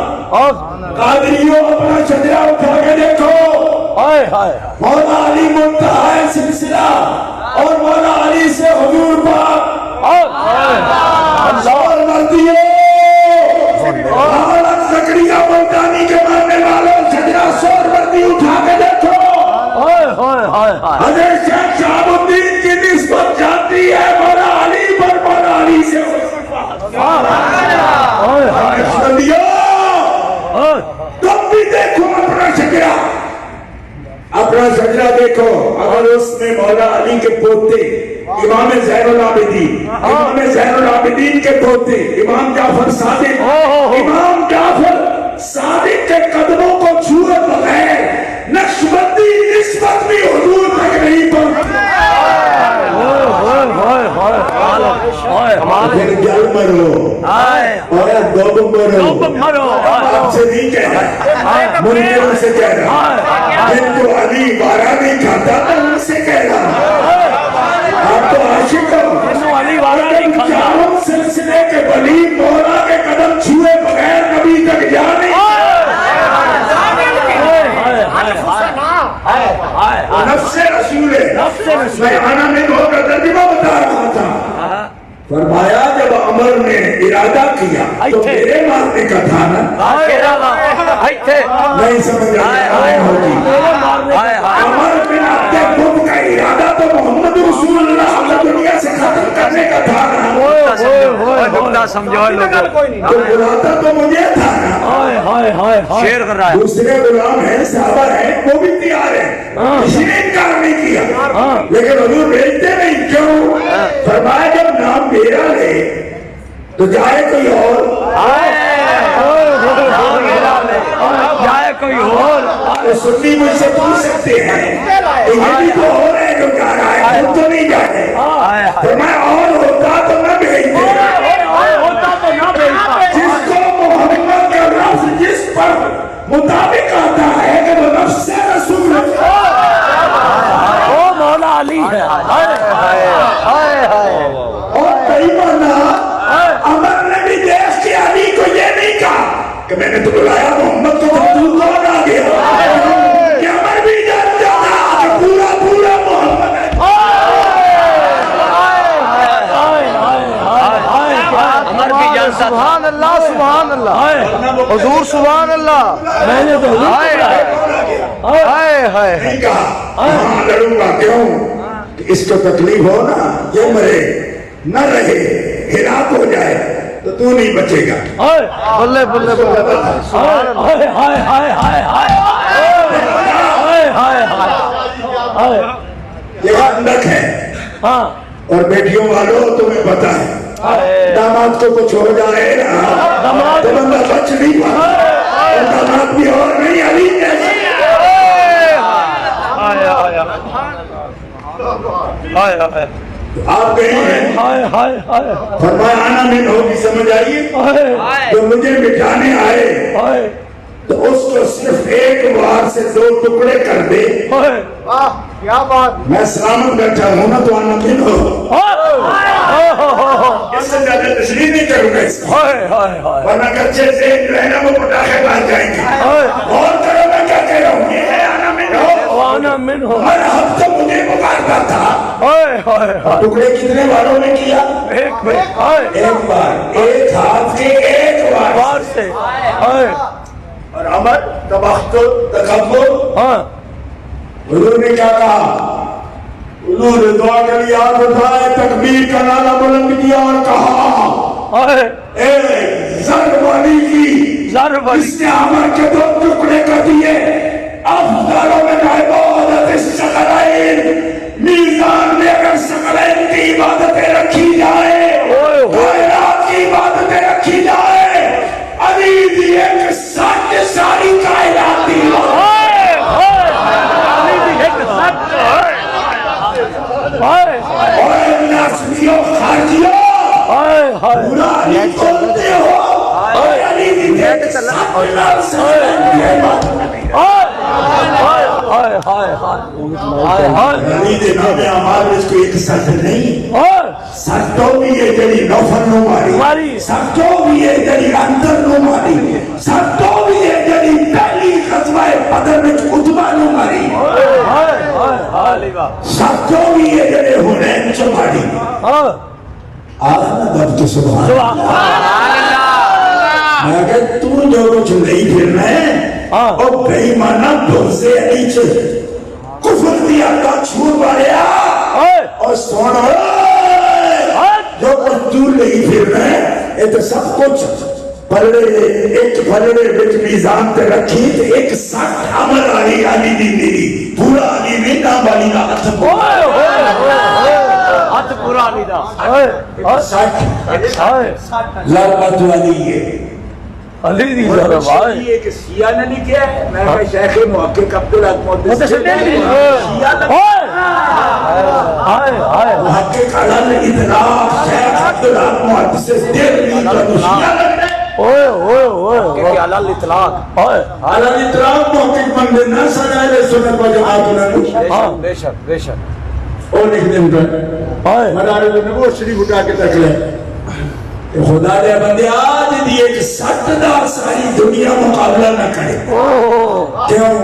قادریوں اپنا شجرہ اٹھا کے دیکھو، مولا علی منتہا سلسلہ اور مولا علی سے حضور پاک، سہروردیوں، حضرت زکریا ملتانی کے ماننے والوں، شجرہ سہروردی اٹھا کے دیکھو، حضرت شیخ شہاب الدین کی نسبت جاتی ہے مولا علی پر، مولا علی سے حضور پاک۔ تم بھی دیکھو اپنا شجرہ دیکھو، اگر اس میں مولا علی کے پوتے امام زین العابدین، امام زین العابدین کے پوتے امام جعفر صادق، امام جعفر صادق کے قدموں کو چھوئے بغیر نقشبندی نسبت بھی حضور تک نہیں پہنچتی، جل مرو اور دو مرو، آپ سے نہیں کہہ رہا، منکروں سے کہہ رہا، جن کو علی بارہ نہیں کھاتا تو ان سے کہہ رہا، آپ تو عاشق ہو، لیکن چاروں سلسلے کے ولی مولا کے قدم چھوئے بغیر نبی تک جانے، نفس رسول ہے۔ میں آنا میں دو کا ترجمہ بتا رہا تھا، فرمایا جب عمر نے ارادہ کیا تو میرے مارنے کا تھا نا، نہیں سمجھ رہا ہوگی، عمر بن عبد خود کا ارادہ تو محمد رسول اللہ دنیا سے ختم کرنے کا تھا نا، تو بلاتا تو مجھے تھا نا، شیر کر رہا ہے، دوسرے غلام ہیں، صحابہ ہیں، وہ بھی تیار ہیں، کسی نے انکار نہیں کیا، لیکن حضور بھیجتے نہیں، کیوں؟ فرمایا جب نام میرا لے تو جائے کوئی اور، جائے کوئی اور، تو سنی مجھ سے پوچھ سکتے ہیں یہ بھی تو ہو رہے جو کہہ رہا ہے، خود تو نہیں جاتے، فرمایا اور ہوتا تو نہ بھیجتے، جس کو محمد کا لفظ جس پر مطابق آتا ہے کہ وہ نفس رسول وہ مولا علی ہے۔ اور کئی مانا عمر نے بھی دیکھ کے علی کو یہ نہیں کہا کہ میں نے تو بلایا محمد کو تو کون آ گیا، کہ عمر بھی جانتا تھا کہ پورا پورا محمد ہے۔ عمر بھی جانتا، سبحان اللہ، سبحان اللہ، حضور سبحان اللہ، میں نے تو حضور کو بلایا۔ ہائے ہائے نہیں کہا ہاں لڑوں گا، کیوں کہ اس کو تکلیف ہو نا، یہ مرے نہ رہے، ہلاک ہو جائے تو تو نہیں بچے گا۔ بلے بلے بلے بلے سبحان اللہ۔ ہائے ہائے ہائے ہائے ہائے ہائے ہائے یہ اندک ہے۔ ہاں اور بیٹیوں والوں تمہیں پتا ہے داماد کو کچھ ہو جائے نا تو بندہ بچ نہیں پاتا، اور داماد بھی اور نہیں، علی جیسے آپ کہیں ہیں ہائے ہائے ہائے فرمایا آنا من ہوگی، سمجھ آئیے، جو مجھے مٹانے آئے ہائے تو اس کو صرف ایک بار سے 2 ٹکڑے کر دے، کیا بات، میں سلامت بیٹھا ہوں نا تو آنا من ہو، اس سے زیادہ تشریح نہیں کروں گا اس کو، ورنہ کچے سے جو ہے نا وہ پٹاخے بار جائیں گے۔ اور کرو میں کیا کہہ رہا ہوں، یہ ہے آنا من ہو، آنا من ہو، ہر ہفتہ مجھے مکارتا تھا۔ ٹکڑے کتنے باروں نے کیا؟ ایک بار، ایک ہاتھ کے ایک بار بار سے اور عمر تکبر، حضور نے کیا کہا؟ حضور نے دعا کے لیے ہاتھ اٹھائے، تکبیر کا نعرہ بلند کیا اور کہا اے ضرب علی کی، جس نے عمر کے 2 ٹکڑے کر دیے، افضل من عبادت الثقلین، میزان میں اگر ثقلین کی عبادتیں رکھی جائے، کائنات کی عبادتیں رکھی جائے، علی دی ایک ساتھ ساری کائنات دی اور ناسمیوں خارجیوں پورا علی کھولتے ہو، اور علی دی ایک ساتھ علی دے نام اعمال اس کو ایک ساتھ نہیں، ساتھ تو بھی یہ جڑی نوفل نو ماری، ساتھ تو بھی یہ جڑی اندر نو ماری، ساتھ تو بھی یہ جڑی پہلی غزوہ بدر میں عتبہ نو ماری، ساتھ تو بھی یہ جڑے حنین چ ماری۔ آنا دب تو سبحان اللہ۔ میں کہ تو جو کچھ نہیں پھرنا ہے اور بھئی مانا بغض علی چ کفر دیا کا چھوڑ باریا اور سونا جو کچھ دور نہیں پھرنا ہے، یہ تو سب کچھ پلڑے ایک پلڑے بچ میزان تے رکھی تے ایک ساتھ عمل علی علی دی میری پورا علی میں نام علی کا ہاتھ پورا علی دا لربت علی ہے علی دی ضرب آئے یہ کہ شیعہ نے لکھا ہے، میں کہ شیخ محقق عبدالحق محدث محقق علل اطلاق شیخ عبدالحق محدث دہلوی کا تو شیعہ لگ رہا ہے، علل اطلاق، علل اطلاق محقق بندے نہ سجائے لے سنت و جماعت انہوں بے شک بے شک، اور لکھ دیں پر مدار نبوت شریف اٹھا کے تک لیں کہ خدا دے بندے آج دی ایک سٹ دا ساری دنیا مقابلہ نہ کرے، کیوں؟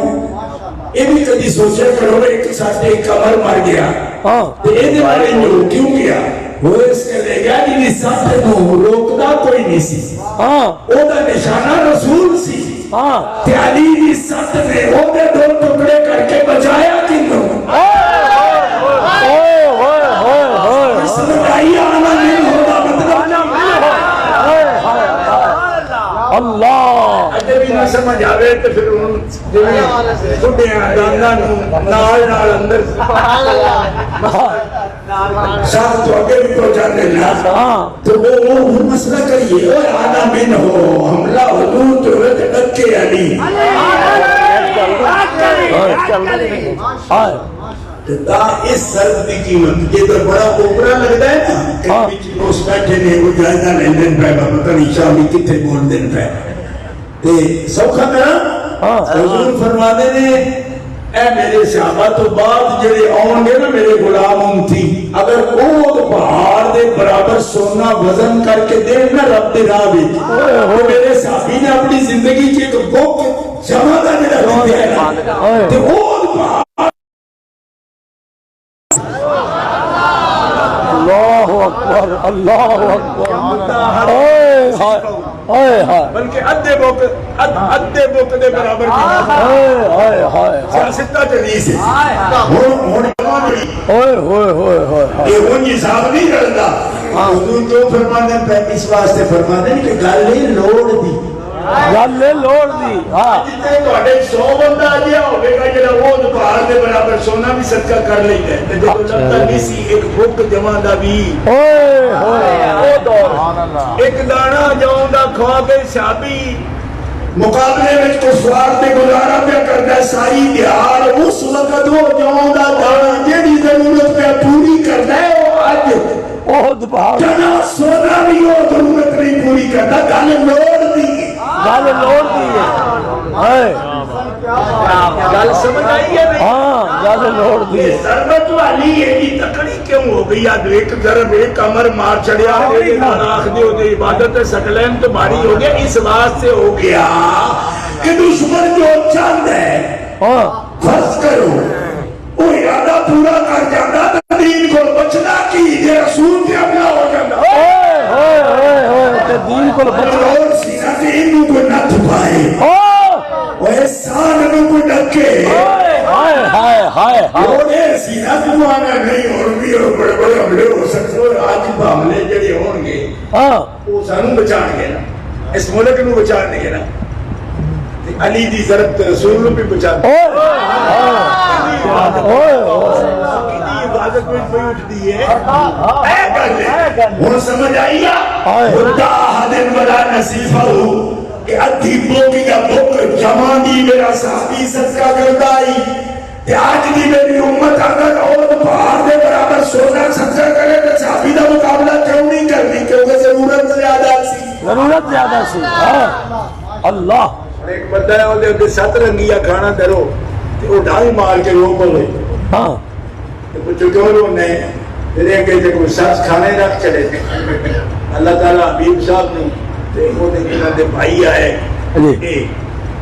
یہ بھی کدی سوچے کرو ایک سٹ ایک کمر مر گیا تو یہ دے بارے میں کیوں گیا؟ وہ اس کے لے گیا کہ سٹ نو روکتا کوئی نہیں سی، وہ دا نشانہ رسول سی، تے علی دی سٹ نے وہ دے 2 ٹکڑے کر کے بچایا کنوں، سمجھائی آنا نہیں ہوگا مطلب اللہ اگر بھی نہ سمجھ آوے تو پھر چھوٹیاں دانداں نال اندر شاہ تو اگر بھی پہنچا دینا تو وہ مسئلہ کریے اور آنا من ہو حملہ حدود تو ڈک کے علی تا اس سرد کی قیمت یہ تو بڑا اوپرا لگتا ہے نا کہ پیچھے روز بیٹھے نے وہ جائزہ لیندن پہ پتہ نہیں شامی کتنے بول دن پہ تے سوکھا میرا حضور فرمانے نے اے میرے صحابہ تو بعد جڑے آن گے نا میرے غلام ہم تھی اگر اوہ پہاڑ دے برابر سونا وزن کر کے دے نا رب دے راہ بھی تو میرے صحابی نے اپنی زندگی کی ایک بوک جمع کا میرا دیا ہے تے اوہ پہاڑ اللہ اکبر اللہ اکبر اوئے ہائے بلکہ ادھے بک دے برابر اوئے ہائے ہائے سیاستہ چلی سے ہون اوئے ہوئے ہوئے ہوئے یہ ہون یہ صاحب نہیں کرتا حضور کیوں فرمانے ہیں اس واسطے فرمانے ہیں کہ گالے لوڑ دی گالے لوڑ دی ہاں جتنے تو اٹھے 100 بندہ آجیا ہوئے گا جنہا وہ دپار دے برابر سونا بھی صدقہ کر لیتے ہیں لیکن تو لگتا نہیں سی ایک بھوک جمع دا بھی اوئے ہوئے ایک دانا جاؤں دا کھوا کے صحابی مقابلے میں کفار تے گزارا پہ کرتا ہے ساری دیار اس وقت وہ جاؤں دا دانا جیڑی ضرورت پہ پوری کرتا ہے وہ آج بہت بہت جنا سونا بھی وہ ضرورت نہیں پوری کرتا گالے لوڑ دی گالے لوڑ دی ہے گل سمجھ آئی ہے نہیں ہاں گالے لوڑ دی یہ ضربت والی یہ تکڑی کیوں ہو گئی آج ایک ضرب ایک کمر مار چڑیا آخ دے ہوتے عبادت سکلین تو باری ہو گیا اس واسطے ہو گیا کہ دشمن جو چند ہے ہاں فرض کرو وہ ارادہ پورا کر جاتا دین کو بچنا کی یہ رسول پہ حملہ ہو جاتا اوئے ہوئے ہوئے ہوئے تے دین کو بچنا اور سینہ تے انہوں کو نہ تھپائے وہ احسان انہوں کو ڈکے ہائے ہائے ہائے وہ سینہ تھپانا نہیں اور بھی اور بڑے بڑے حملے ہو سکتے اور آج بھی حملے جڑے ہوں گے ہاں وہ سانوں بچان گے نا اس ملک نو بچان گے نا علی دی ضرب تے رسول نو بھی بچان گے عبادت میں کوئی اٹھ دی ہے اے کر لے وہ سمجھ آئی خدا حدن ولا نصیفہ ہو کہ ادھی بوکی کا بک جمع دی میرا صحابی صدقہ کرتا ہی کہ آج دی میری امت اگر اور باہر دے برابر سونا صدقہ کرے تو صحابی دا مقابلہ کیوں نہیں کرنی کیونکہ ضرورت زیادہ سی ضرورت زیادہ سی اللہ ایک بندہ ہے وہ 7 رنگیا کھانا درو وہ ڈھائی مار کے رو بولے ہاں تو کیوں رونے پھر ایک کہتے کوئی ساس کھانے رکھ چلے تھے اللہ تعالیٰ حبیب صاحب نے دیکھو دیکھنا دے بھائی آئے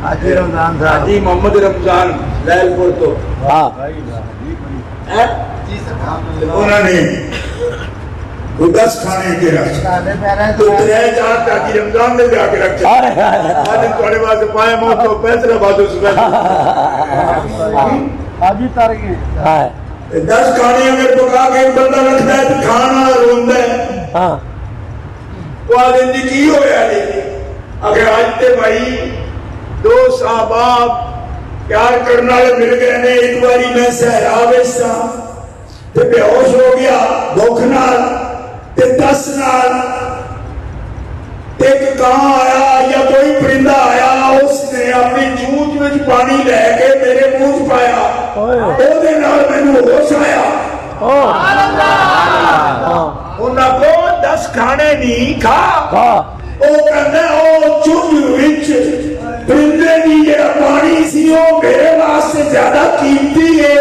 حاجی رمضان صاحب حاجی محمد رمضان لائل پور تو ہاں انہوں نے وہ 10 کھانے کے رکھ تو 3-4 حاجی رمضان نے جا کے رکھ چلے آج تھوڑے بعد پائے موت تو پیسرہ باتوں سے حاجی تارگی ہاں 10 کھانے اگر پکا کے ایک بندہ رکھتا ہے تو کھانا روندہ ہے ہاں تو آدھیں جی کی ہویا نہیں اگر آج تے بھائی 2 صحابہ پیار کرنا لے مل گئے نے ایک باری میں سہرا ویسا تے بے ہوش ہو گیا بھوک نال تے 10 نال ایک کہاں آیا یا کوئی پرندہ آیا اس نے اپنی چونچ میں پانی لے کے میرے منہ پایا او دے نال میں نے ہوش آیا انہاں کو 10 کھانے نہیں کھا او کہنے او چونچ وچ پرندے دی جڑا پانی سی او میرے واسطے زیادہ قیمتی ہے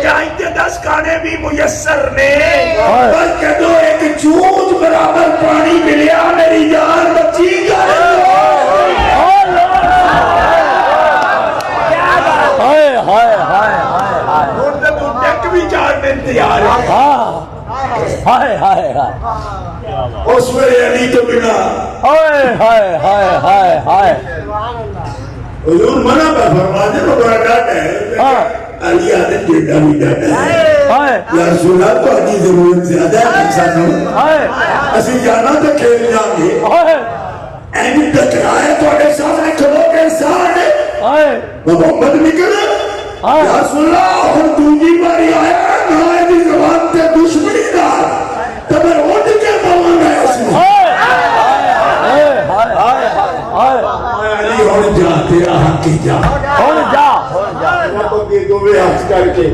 کیا اتنے 10 کھانے بھی میسر نے بس کہو ایک چونچ برابر پانی ملیا میری جان بچی گا بھی 4 دن تیار ہے اس میرے علی تو بنا حضور منع پر فرمانے کو بڑا ڈاٹ ہے علی آدھے جیڑا بھی ڈاٹا ہے یا رسول اللہ تو آجی ضرورت زیادہ ہے انسانوں اسی جانا تو کھیل جائیں گے اینی ٹکرائے تو اگر سامنے کھلو کے انسان ہے محمد نکلے یا رسول اللہ اور دوجی باری آیا نہ ایدی زبان تے دشمنی دار تمہیں اٹھ کے بوان ہے اس میں علی ہون جا تیرا حق کی جا ہون جا دوے حق کر کے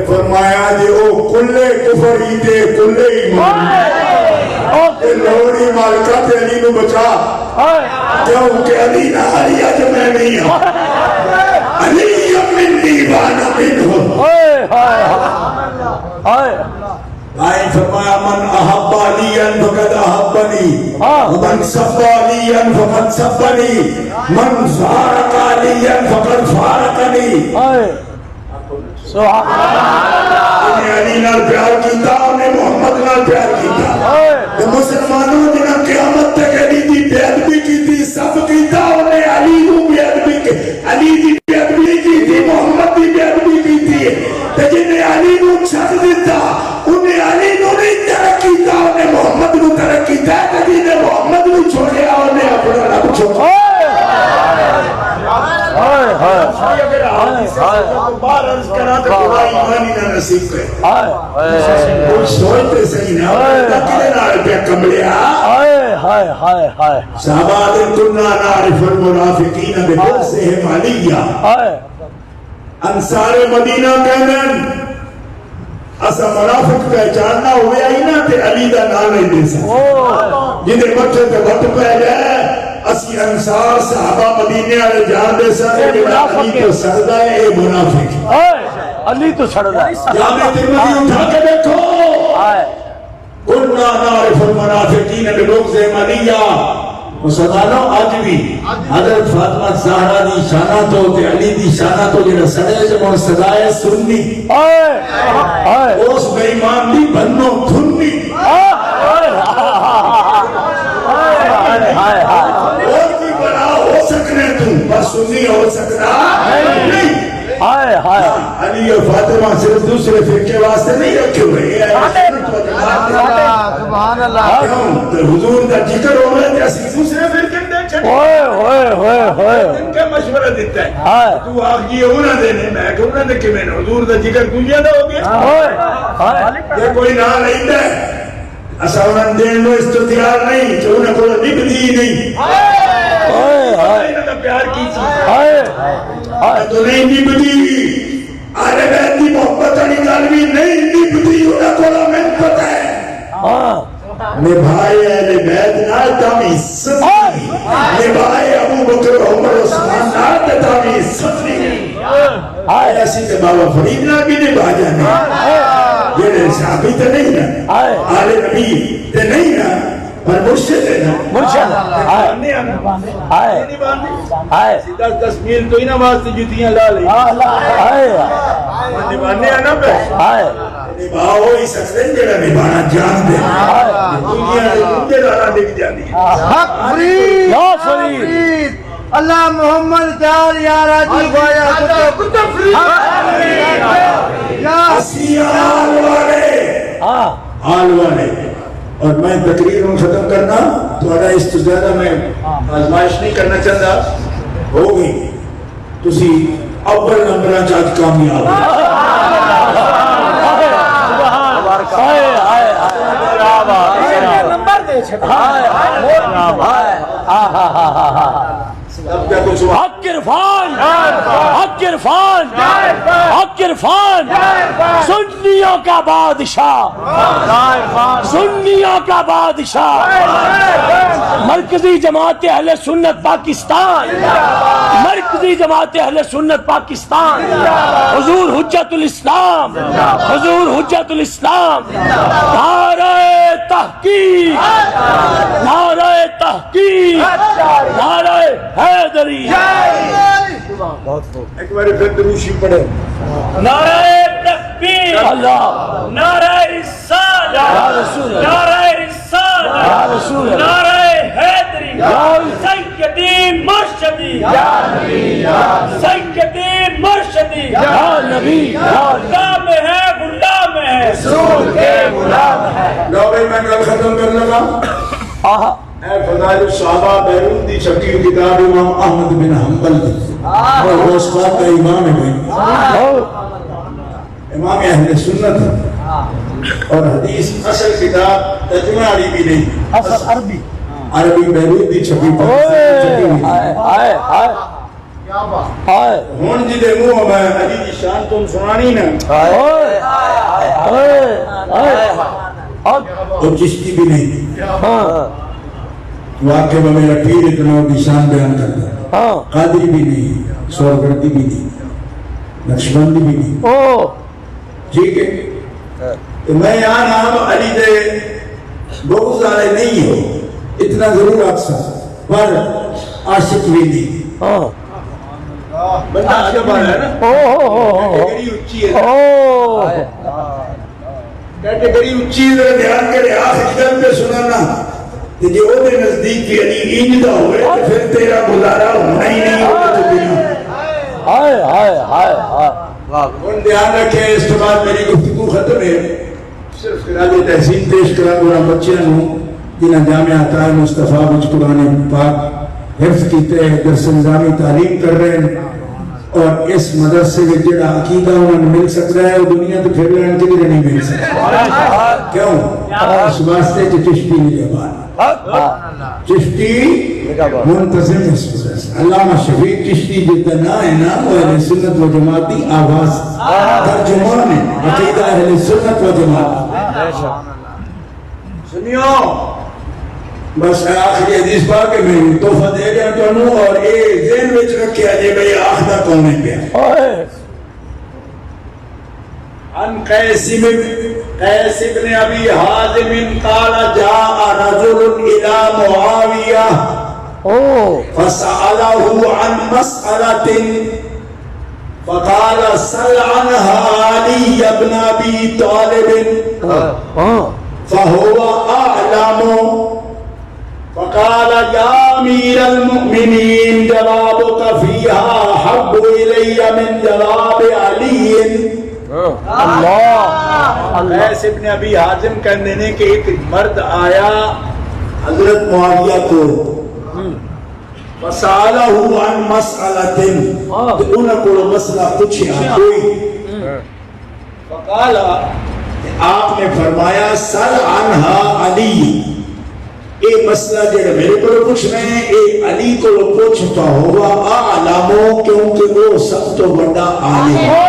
فرمایا جی او کلے کفر ہی دے کلے ایمان تے لوڑی مالکہ تے علی نو بچا کیوں کہ علی نہ علی آج میں نہیں ہوں علی یمن دیوانا من ہوں آئے فرمایا من احب علیاً فقد احبنی ومن صف علیاً فقد صفنی من فارق علیاً فقد فارقنی انہیں علی نال پیار کیتا انہیں محمد نال پیار کیتا مسلمانوں جنہاں قیامت تک علی دی کوئی سوچتے صحیح نہ کدے نال پہ کملیا صحابہ نے کننا نعرف المنافقین ببؤسهم علیہ انصار مدینہ کہنن اسا منافق پہچاننا ہوئے آئی نا تے علی دا نام ہے دے سا جنہیں مٹھے تے وٹ پہ جائے اسی انصار صحابہ مدینہ والے جان دے سا علی تو سردہ ہے اے منافق علی تو سردہ ہے جامع ترمذی اٹھا کے دیکھو کننا نعرف المنافقین ببؤسهم علیہ مسلمانوں آج بھی حضرت فاطمہ زہرا دی شانہ تو تے علی دی شانہ تو جنہ سڑے جمع سزائے سننی اس بے ایمان دی بنو دھنی اور بھی بڑا ہو سکنے تم بس سنی ہو سکتا نہیں علی اور فاطمہ صرف دوسرے فرقے واسطے نہیں رکھے ہوئے سبحان اللہ حضور کا ذکر ہو رہا ہے اسی دوسرے فرقے دیکھیں ان کا مشورہ دیتا ہے تو آگ یہ ہونا دینے میں کہ انہوں نے کہ میں نے حضور کا ذکر دنیا دا ہو گیا یہ کوئی نہ نہیں ہے اسا انہوں نے دین لو اس تو تیار نہیں جو انہوں کو نب دی نہیں انہوں نے پیار کی چیز تو نہیں نب دی آلے بیت دی محبت علی غالبی نہیں نب دی انہوں کو میں پتہ ہے نبھائے اہل بیت نال تامی ستنی نبھائے ابو بکر عمر عثمان نال تامی ستنی ایسی تے بابا فرید نال بھی نبھا جانے یہ صحابی تے نہیں نا آل نبی تے نہیں نا پر مرشد ہے نا مرشد سیدھا تسمیل تو ہی نا واسطے جتیاں لا لیں نبھانے آنا پہ نبھاؤ ہی سکتے ہیں جڑا نبھانا جان دے دنیا دے لانا دکھ جانی حق فرید اللہ محمد جار یا راجی گویا کتب فرید اسی آل والے اور میں تقریر میں ختم کرنا تو اس تو زیادہ میں آزمائش نہیں کرنا چاہتا ہوگی تسی اول نمبرہ چاہت کامیاب حق عرفان حق عرفان حق عرفان سنیوں کا بادشاہ سنیوں کا بادشاہ مرکزی جماعت اہل سنت پاکستان مرکزی جماعت اہل سنت پاکستان حضور حجت الاسلام حضور حجت الاسلام نعرہ تحقیق نعرہ تحقیق نعرہ حیدری ایک بار پھر دروشی پڑھے نعرہ تکبیر اللہ نعرہ رسالت نعرہ رسالت نعرہ حیدری سیدی مرشدی سیدی مرشدی یا نبی غلام ہے غلام ہے رسول کے غلام ہے لو بھائی میں کل ختم کر لگا اے فضائل الصحابہ بیرون دی چھپی کتاب امام احمد بن حنبل دی اور اس بات کا امام ہے بھائی امام اہل سنت ہے اور حدیث اصل کتاب ترجمہ عربی نہیں اصل عربی عربی بیرون دی چھپی ہون جی دے منہ میں علی دی شان تم سنانی نا اور چشتی بھی نہیں واقع میں میرا پیر اتنا نشان بیان کرتا قادری بھی نہیں سورگردی بھی نہیں نقشبندی بھی نہیں ٹھیک ہے تو میں یہاں نام علی دے بہت سارے نہیں ہو اتنا ضرور اکثر پر عاشق بھی نہیں بندہ عجب آ رہا ہے نا کیٹیگری اچھی ہے کیٹیگری اچھی ہے دھیان کرے آخر دن پہ سنانا جو دے نزدیک کی علی اینجدہ ہوئے تو پھر تیرا گزارا ہونا ہی نہیں ہوتا تو بنا ان دھیان رکھیں اس کے بعد میری گفتگو ختم ہے صرف خراج تحسین پیش کرا گونا بچیاں ہوں جنہاں جامعہ عطا مصطفیٰ بچ قرآن پاک حفظ کیتے ہیں درس نظامی تعلیم کر رہے ہیں اور اس مدرسے میں جڑا عقیدہ انہوں نے مل سکتا ہے وہ دنیا تو پھر لین کے لیے نہیں مل سکتا. کیوں؟ اس واسطے کہ چشتی نگہبان چشتی منتظم اس وجہ سے. علامہ شفیق چشتی جتنا نہ ہے نا وہ اہل سنت و جماعتی آواز ترجمان ہے عقیدہ اہل سنت و جماعت. سنیو بس آخری حدیث پاک کہ میں تحفہ دے گیا تو انہوں اور یہ ذہن وچ رکھیا جے بھئی آخدہ کون ہے پیا. ان قیس بن ابی حازم قال جاء رجل الى معاویہ فسأله عن مسألة فقال سل عنها علي بن ابي طالب فهو اعلم. فقال يا امير المؤمنين جوابك فيها احب الي من جواب علي. قیس ابن ابی حازم کہنے نے کہ ایک مرد آیا حضرت معاویہ کو فسالہ عن مسئلۃ تو انہوں کو مسئلہ پوچھا کوئی فقال آپ نے فرمایا سل عنہا علی اے مسئلہ جڑا میرے کو پوچھ رہے ہیں اے علی کو پوچھتا ہوگا اعلمو کیونکہ وہ سب تو بڑا عالم ہے.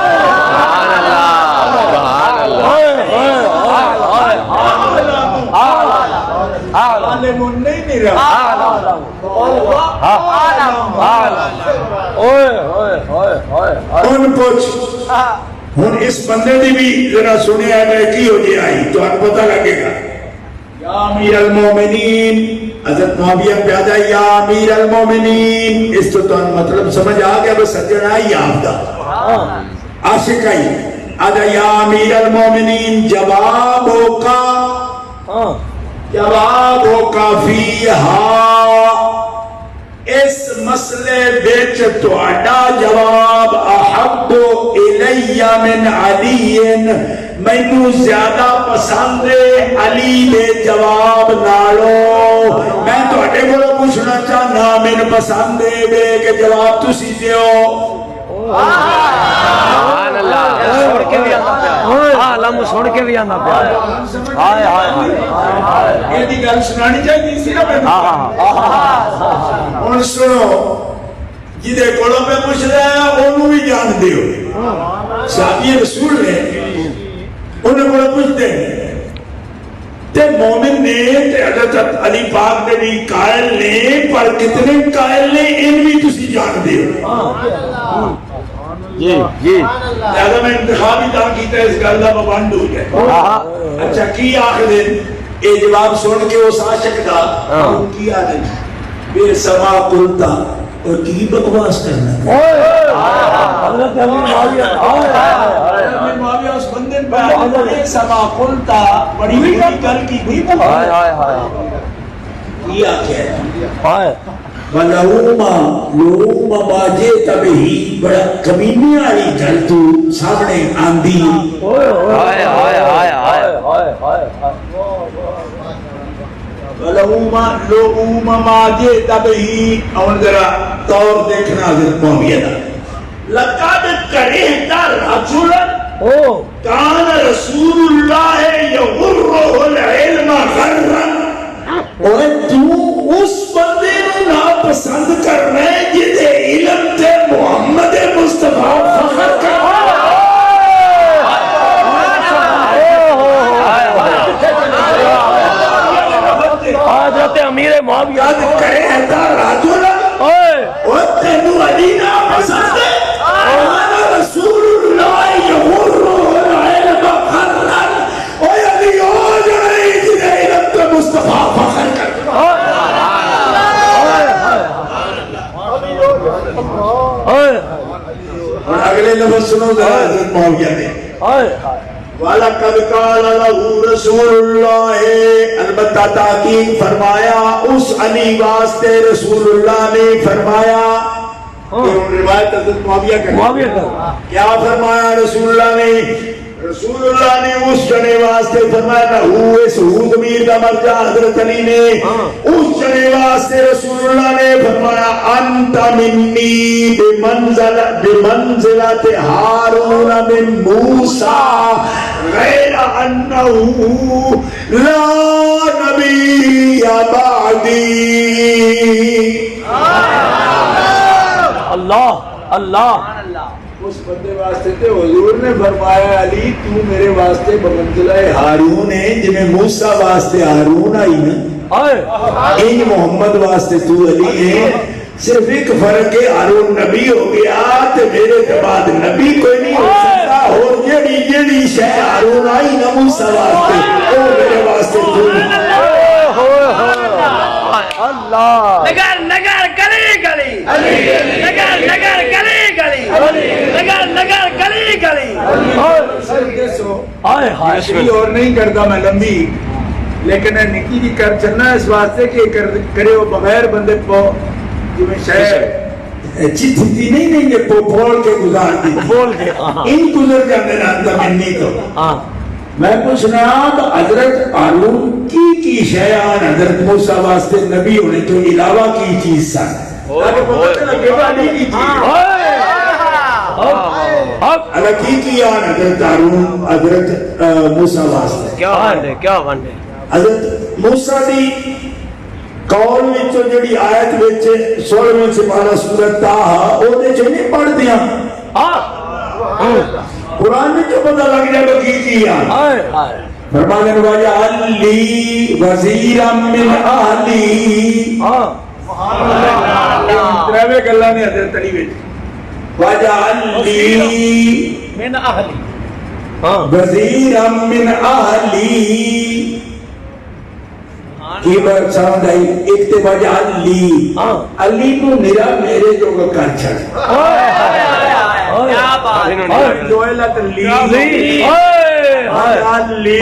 عالم نہیں میرا ان پوچھ ہن اس بندے دی بھی ذرا سنیا ہے کی ہو جائے آئی تو آپ پتہ لگے گا. یا امیر المومنین حضرت معاویہ پیادا یا امیر المومنین اس تو مطلب سمجھ آ گیا بس سجن آئی آپ دا عاشق آئی آدھا یا امیر المومنین جوابوں کا فیہا اس مسئلے بیچ تو اڈا جواب احب الی من علی مینو زیادہ پسند علی دے جواب نالو. میں تو اڈے کو پوچھنا چاہنا مین پسند بے کہ جواب تسی دیو. سن کے بھی آنا پیا یہ دی گل سنانی چاہیے سی نا ہن سنو جدے کولوں پہ پوچھ رہے ہیں انہوں بھی جان دیو. صحابی رسول نے انہوں کو پوچھتے ہیں تے مومن نے تے حضرت علی پاک نے بھی قائل نے پر کتنے قائل نے ان بھی تسی جان دیو. لہذا میں انتخابی دان کیتا ہے اس گل دا پابند ہو جائے. اچھا کی آخر اے جواب سن کے اس عاشق دا کی آخر بے سما قلتا اور کی بکواس کرنا حضرت علی معاویہ اس بندے پر بے سما قلتا بڑی گل کی ہوئی کی آخر لوما باجے تبہی بڑا کمینی آئی گل تو سامنے آندھی. لوما باجے تبہی اور ذرا طور دیکھنا حضرت معاویہ دا لقد کرہتا رجلا کان رسول اللہ یغرہ العلم غرا. اور تو اس بندے نو ناپسند کر رہے جدے علم تے محمد مصطفیٰ فخر کر حضرت امیر معاویہ کرے ہتا راجولا اور تینو علی ناپسند ہے رسول اللہ یغرہ العلم غرا. اور علی ہو جائے جدے علم تے مصطفیٰ فخر کر. اگلے لفظ سنو حضرت معاویہ نے وَلَقَدْ قَالَ لَهُ رَسُولُ اللَّهِ البتہ تحقیق فرمایا اس علی واسطے رسول اللہ نے فرمایا. روایت حضرت معاویہ کا کیا فرمایا رسول اللہ نے رسول اللہ نے اس جنے واسطے فرمایا لہو اس ضمیر کا مرجع حضرت علی نے اس جنے واسطے رسول اللہ نے فرمایا انت منی بمنزلت ہارون من موسیٰ غیر انہو لا نبی بعدی. اللہ اللہ. اس بندے واسطے تے حضور نے فرمایا علی تو میرے واسطے بمنزلہ ہارون ہے جنہیں موسیٰ واسطے ہارون آئی نا ان محمد واسطے تو علی ہے. صرف ایک فرق ہے ہارون نبی ہو گیا تو میرے بعد نبی کوئی نہیں ہو سکتا. اور جیڑی شے ہارون آئی نا موسیٰ واسطے وہ میرے واسطے تو اللہ. نگر نگر گلی گلی نگر نگر گلی گلی نگر نگر گلی گلی. کوئی اور نہیں کرتا میں لمبی لیکن نکی جی کر چلنا اس واسطے کہ کرے وہ بغیر بندے پو جو میں شہر چیتی تھی نہیں کہ پول کے گزار دی بول کے ان گزر جانے نانتا منی تو میں پوچھ رہا تو حضرت ہارون کی شیعان حضرت موسیٰ واسطے نبی ہونے تو علاوہ کی چیز سا تاکہ پتہ چلا کہ والی کی چیز اللہ کی آن حضرت ہارون حضرت موسیٰ واسطے کیا وانڈے حضرت موسیٰ دی قول وچوں جڑی آیت وچ 16ویں سپارہ سورۃ طٰہٰ او دے چ نہیں پڑھ دیاں قرآن میں جو پتہ لگ جائے وہ کی آن فرمانے وَجَعَلْ لِي وَزِيرًا مِّنْ أَهْلِي. تراوے گلاں نے حضرت علی وچ وَجَعَلْ لِي من اہلی وَزِيرًا مِّنْ أَهْلِي. کی بار سمجھ آئی ایک تے وَجَعَلْ لِي علی کو میرا میرے جو کر چھڑ دوئلت لی علی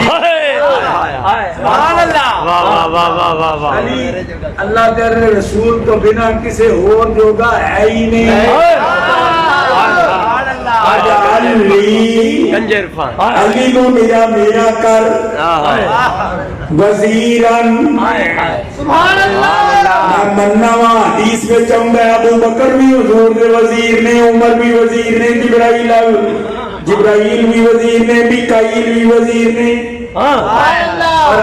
اللہ در رسول تو بنا کسے اور جوگا ہے ہی نہیں. علی کو میرا میرا کر وزیرن منوا حدیث میں چاہتا ہے ابو بکر بھی حضور دے وزیر نے عمر بھی وزیر نے جبرائیل بھی وزیر نے میکائیل بھی وزیر نے اور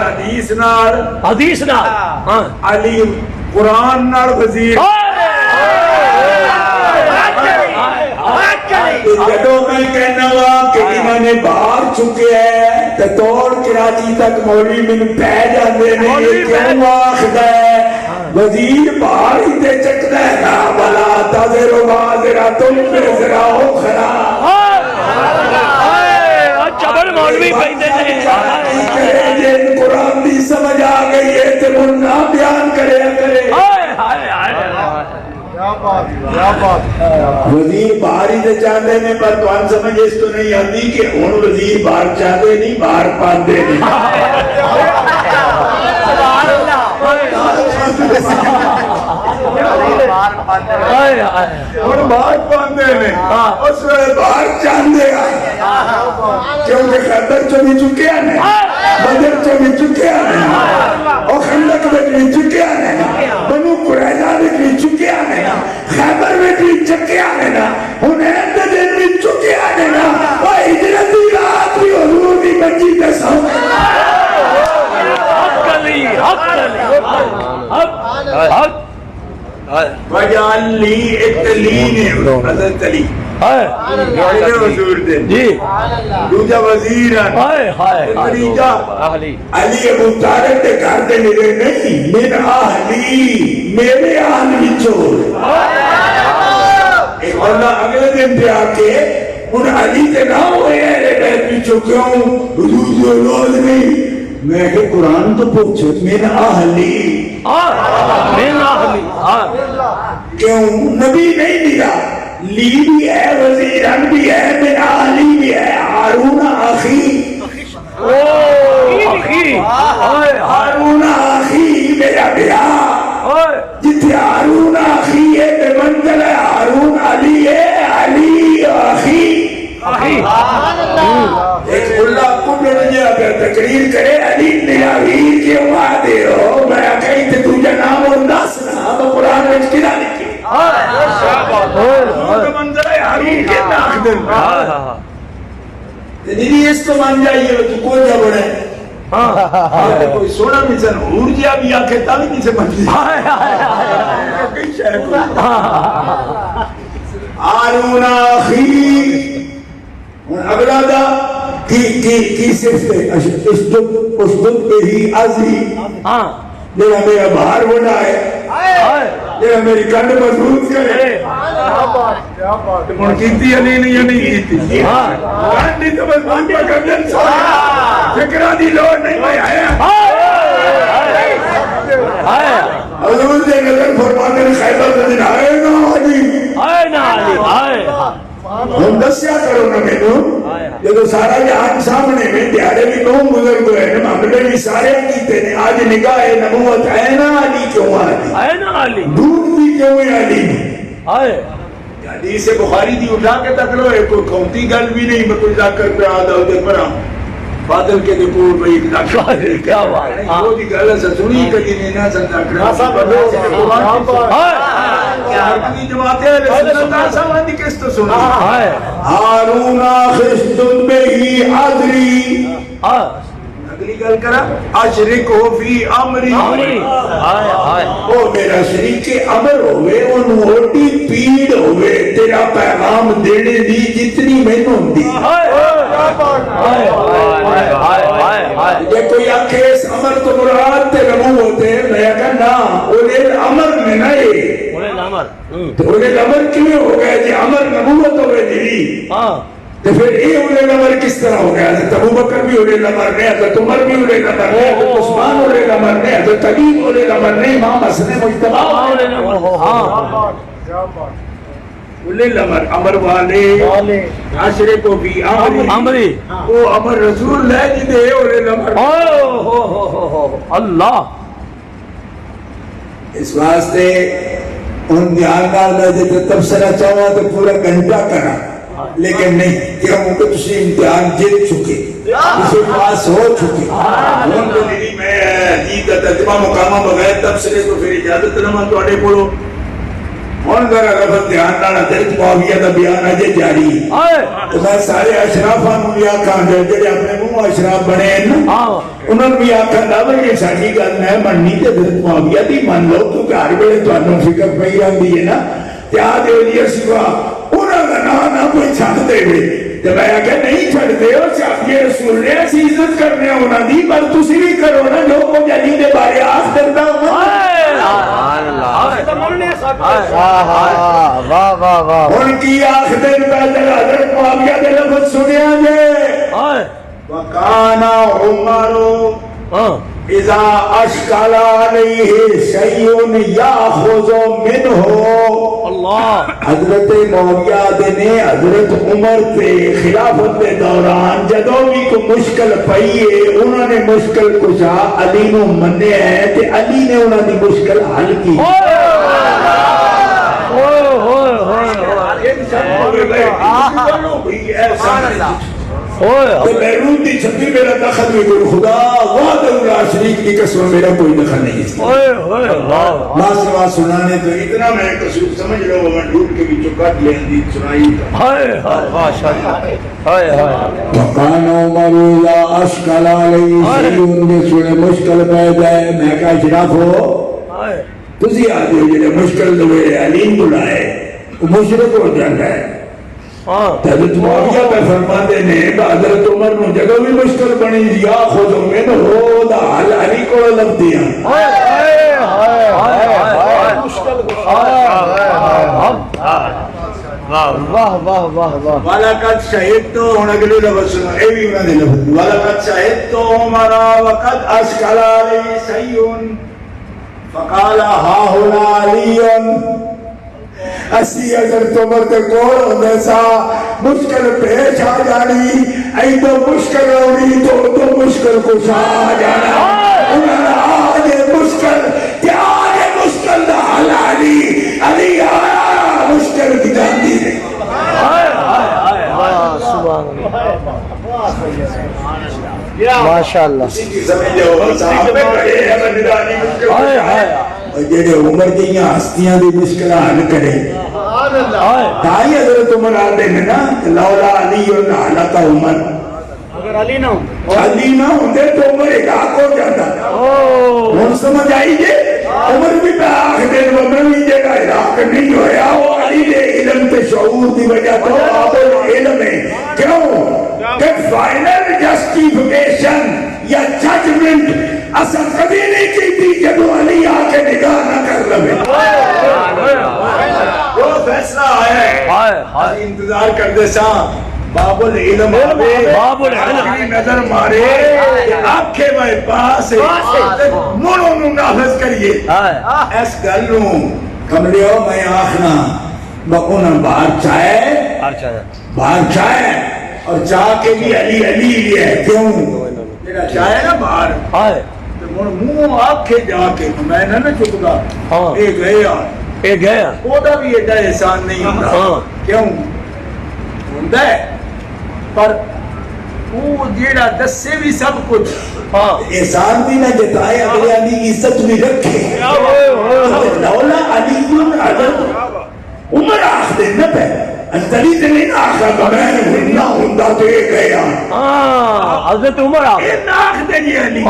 حدیث نال علی قرآن نال وزیر. جدو میں کہنا ہوا کہ انہوں نے باہر چکے ہیں تو توڑ کراچی تک مولوی میں پہ جاندے نے یہ کیوں آخدہ ہے وزیر باہر ہی تے چکتا ہے نا بلا تازر و بازرہ تم پہ ذرا ہو خرا چبل مولوی پہنے تھے جن قرآن دی سمجھ آ گئی ہے تو منہ بیان کرے وزیر باہر ہی تے چاہتے ہیں پر تو ان سمجھ اس تو نہیں آتی کہ ان وزیر باہر چاہتے نہیں باہر پاندے نہیں. اور باہر پاندے میں اس وقت باہر چاندے آئے کیونکہ خیبر چو بھی چکے آنے بدر چو بھی چکے آنے اور خندق میں بھی چکے آنے بنو قریظہ میں بھی چکے آنے خیبر میں بھی چکے آنے حنین میں بھی چکے آنے اور ہجرتی رات بھی حضور بھی بچی قسم وَجَعَلْ لِي اِتْلِينِ حضرت علی حضور دے دوجہ وزیران تریجہ علی ابو طالب دے گھر دے میرے نہیں من اہلی میرے آن وچوں ایک اللہ اگلے دن پہ آکے ان علی کے نام ہوئے ہیں بیت وچوں کیوں حضور جو اولاد نہیں میں کہ قرآن تو پوچھو من اہلی کیوں نبی نہیں ملا لی بھی ہے وزیران بھی ہے من اہلی بھی ہے ہارون آخی ہارون آخی میرا بیاہ جتنے ہارون آخی ہے بے منزل ہے ہارون علی ہے علی آخی ایک اللہ کبر جا پہ تقریر کرے علی نیاویر کی وعدے ہو میں کہیں تے تجھے نام اور ناسنا تو قرآن میں کنا لکھی وہ منظر ہے علی کے ناخ دن دیدی اس تو مان جائیے تو کون جا بڑھے کوئی سونا مثل ہور جیا بھی آکھے تا بھی نہیں سے من جائے آرون آخی اگلا دا کی صفت اشدد پہ ہی عزی میرا بہار ہونا ہے میری کنڈ مضبوط کرے من کیتی علی نہیں کیتی کنڈی تو مضبوط پر کبھی فکرہ دی لوڑ نہیں میں آیا حضور دے نظر فرمانے خیبر دن آئے نا علی ہم دسیا کرو نا میں تو جب سارا جہان سامنے میں دیارے بھی کون بزرگ ہوئے ہیں معاملے بھی سارے کیتے ہیں آج نگاہ نبوت ہے نا علی کیوں علی دودھ بھی کیوں ہے علی حدیث بخاری دی اٹھا کے تک لو ہے کوئی کھونتی گل بھی نہیں میں کوئی ذاکر پہ آدھا ہوتے پر بادل کے دکور بھئی ایک ذاکر کیا بات وہ دی گل ہے سنی کلی نینا سن ذاکر کی جماعتیں رسولتہ سوانی کس تو سنی ہارون خشدن بہی عدری اگلی گل کرا اشرک ہو فی امری وہ میرا شریک امر ہوئے ان ہوٹی پیڑ ہوئے تیرا پیغام دینے دی جتنی میں نوں دی یہ کوئی آنکھے اس امر تو مراد تے نبوت ہے میں کہنا انہیں امر میں نہیں انہیں امر کیوں ہو گیا جی امر نبوت ہوئے دی تو پھر یہ انہیں امر کس طرح ہو گیا حضرت ابو بکر بھی انہیں امر نہیں حضرت عمر بھی انہیں امر نہیں حضرت عثمان انہیں امر نہیں حضرت علی انہیں امر نہیں امام حسن مجتبہ انہیں امر امر والے عاشرے کو بھی امری وہ امر رسول لے جی دے انہیں امر اللہ اس واسطے ان دھیان ڈالنا جیسے تبصرہ چاہوا تو پورا گھنٹہ کرا لیکن نہیں کہ ہم کو تسی امتحان جیت چکے اسے پاس ہو چکے ان کو نہیں میں عجیب ترجمہ مقامہ بغیر تبصرے تو پھر اجازت نہ تو اڑے پڑھو ان ذرا غلط دھیان نہ حضرت معاویہ کا بیان اجے جاری تو میں سارے اشرافاں نوں بھی آکھاں گے جڑے اپنے منہ اشراف بنے ہیں نا انہوں نے بھی آکھاں گا کہ ساڈی گل نہ مننی تے حضرت معاویہ دی من لو کیونکہ ہر ویلے تانوں فکر پئی رہندی ہے نا کیا دیو جی سوا انہاں دا نہ کوئی چھڈ دے تے میں کہ نہیں چھڈ دے او صحابی رسول نے اسی عزت کرنے انہاں دی پر تسی بھی کرو نا جو کو علی دے بارے آکھ دیندا ان کی آخ دن پہلے حضرت معاویہ دے لفظ سنیا جے وَقَانَ عُمَرُ اذا اشکال علیہ شیئن یاخذ منہ حضرت معاویہ نے حضرت عمر تے خلافت کے دوران جدوں بھی کو مشکل پئی ہے انہوں نے مشکل کشا علی نو مننے ہے تے علی نے انہوں نے مشکل حل کی تو بیرون دی چھپی میرا دخل میں کوئی خدا وعد اللہ شریک کی قسم میرا کوئی دخل نہیں اس میں سوا سنانے تو اتنا میں قصور سمجھ لو وہ میں ڈھوٹ کے بھی چکت لیں دی سنائی وقان عمر لا اشکل علیہ شیئن دے سنے مشکل پیدا ہے میں کہا اشراف ہو تسی آدھے ہو جنہیں مشکل دوئے علیم بلائے وہ مشرک ہو جاتا ہے حضرت معاویہ پہ فرماتے نے حضرت عمر نے جگہ بھی مشکل بنی دیا خود میں نے ہو دا حل علی کو لگ دیا وَلَقَدْ شَهِدْتُ ہون اگلی لفظ سنو اے بھی انہوں نے لفظ وَلَقَدْ شَهِدْتُ عُمَرَ وَقَدْ أَشْكَلَ عَلَيْهِ شَيْءٌ فَقَالَ هَا هُنَا عَلِيٌّ اسی اگر تمر کے کول ہوندے سا مشکل پیش آ جانی ای تو مشکل ہوئی تو مشکل کو شاہ آ جانا انہوں نے آج مشکل کیا آج مشکل دا حل علی آیا مشکل کی جاندی ہے ماشاءاللہ. جڑے عمر دی ہستیاں دی مشکل حل کرے تائی حضرت عمر آتے ہیں نا لولا علی حالت عمر اگر علی نہ ہوندے تو عمر ایک آنکھ ہو جاتا. ہوں سمجھ آئی جے عمر بھی پہ آنکھ دے عمر بھی جگہ عراق نہیں ہویا وہ علی دے علم تے شعور دی وجہ تو آپ علم ہے. کیوں کہ فائنل جسٹیفیکیشن یا ججمنٹ اصل کبھی نہیں کی تھی جب علی آکے نگاہ نہ کر لے. وہ فیصلہ آیا ہے انتظار کر دے سا باب العلم آوے باب العلم نظر مارے آنکھیں میں پاس مونوں نو نافذ کریے. اس گلوں کملیو میں آخنا بکونا باہر چاہے اور چاہ کے بھی علی علی لیا ہے. کیوں جگہ چاہے نا باہر منہ آنکھیں جا کے میں نہ چکتا اے گیا وہ دا بھی ایڈا احسان نہیں ہوتا. کیوں ہوتا ہے پر وہ جیڑا دسے بھی سب کچھ احسان بھی نہ جتائے اگلے علی عزت بھی رکھے. لولا علی حضرت عمر آخ دے نہ پہ انتری سے نہیں آخر بغیر نہ ہوندہ تو یہ گیا حضرت عمر آخ دے جی علی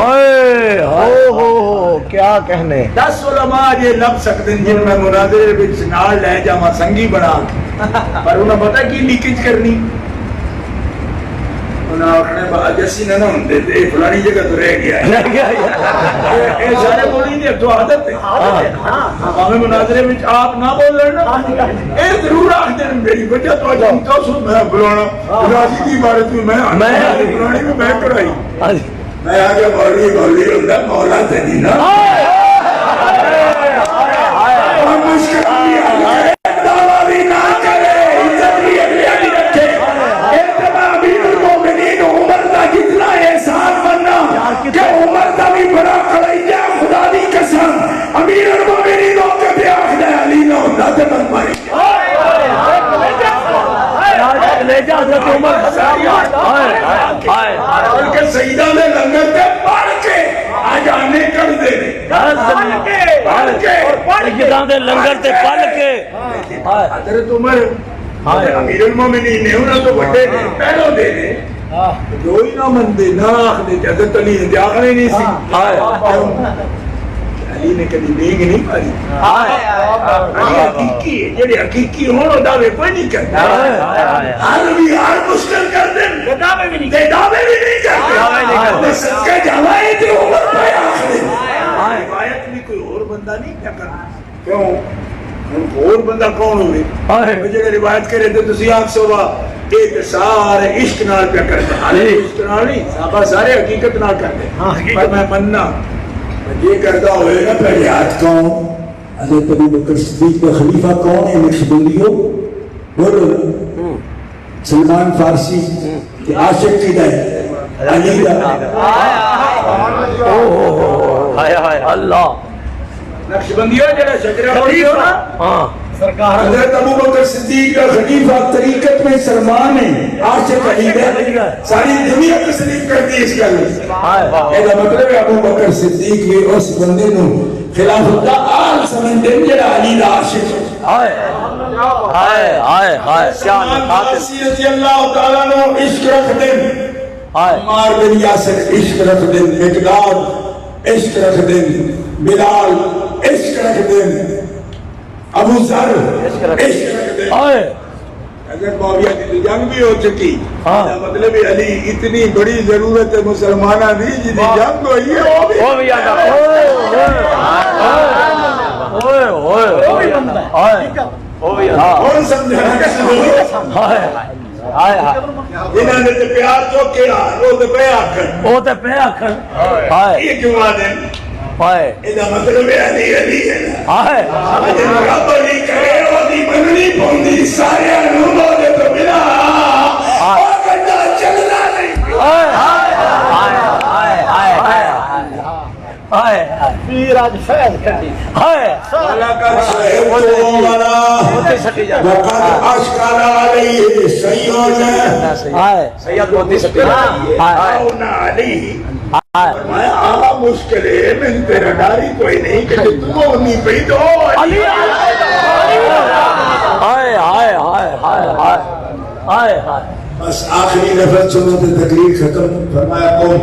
کیا کہنے. 10 علماء یہ لب سکتے ہیں جن میں مناظرے بچ نال لے جاما سنگی بنا پر انہیں پتا کی لیکج کرنی انہیں اپنے جیسی نہ ہوندے تھے فلانی جگہ تو رہ گیا ہے. اے سارے بولی نہیں اب تو عادت ہے. ہمیں مناظرے میں آپ نہ بول رہے نا اے ضرور آخ دیں میری وجہ تو جنتا سو میں بلانا راجی کی عبارت میں بلانی میں کرائی میں آگے بولی ہوتا مولا سے نہیں نا اور مشکل بھی آگے دعویٰ بھی نہ کرے عزت بھی اگلی آگی رکھے اعتبار بھی المومنین عمر دا جتنا احسان بننا کہ عمر دا بھی بڑا خلیجہ خدا دی قسم امیر المومنین ہو کے بھی آخ دے علی نہ ہوتا تے بن ماری کلیجہ حضرت عمر بلکہ سیدہ نے لنگر تے پڑھ کے آج آنے کر دے لنگر تے پل کے حضرت عمر امیر المومنین نے انہوں تو بڑے نے پہلو دے دے جو ہی نہ من دے نہ آخ دے حضرت علی نے آخری نہیں سی علی نے کبھی نیگ نہیں پاری علی حقیقی ہے جڑے حقیقی ہونو دعوے کوئی نہیں کرتا ہر بھی ہر مشکل کر دیں دعوے بھی نہیں کرتے صدقہ جوائے تھے عمر پہ آخری روایت بھی کوئی اور بندہ نہیں کیا کرنا. کیوں اور بندہ کون ہوئے جڑے روایت کرے تھے تسی آنکھ سوا ایک سارے عشق نال پہ کرتے عشق نال نہیں صحابہ سارے حقیقت نال کرتے پر میں مننا یہ کرتا ہوئے نا پہلے ہاتھ کون حضرت ابو بکر صدیق کا خلیفہ کون ہے نقشبندیوں بولو سلمان فارسی کہ عاشق کی دائے علی دا اللہ نقشبندیوں جڑا شجرہ ہوئی ہو نا حضرت ابو بکر صدیق کا خلیفہ طریقت میں سلمان ہے عاشق علی دا ساری دنیا تسلیم کرتی اس کا یہ مطلب ہے ابو بکر صدیق بھی اس بندے نو خلافت دا آل سمندے جڑا علی دا عاشق سلمان فارسی رضی اللہ تعالیٰ نو عشق رکھ دیں عمار بن یاسر عشق رکھ دیں مقداد عشق رکھ دیں بلال عشق رکھ دیں ابو ذر عشق رکھ دیں اگر معاویہ کی جنگ بھی ہو چکی مطلب علی اتنی بڑی ضرورت ہے مسلمانہ دی جنہی جنگ ہوئی ہے وہ بھی آگا کون سمجھا جنہاں نے پیار تو کیا وہ تو پہ آکھن یہ کیوں آدھیں ایدہ مطلب علی علی ہے نا رب علی کرے علی مننی پوندی سارے انہوں دے تو بنا اور گنڈا چلنا نہیں ہائے پیر اج فیض کٹی ہائے ولقد سئلتم ولا سٹی جا وقد اشكل عليه سيئون ہائے سید موتی سٹی ہائے عليه ہائے میں آقا مشکل ہے میں تیرا ڈاری کوئی نہیں کہ تو نہیں پئی تو علی ہائے ہائے ہائے ہائے ہائے ہائے بس آخری لفظ سنو تو تقریر ختم فرمایا قوم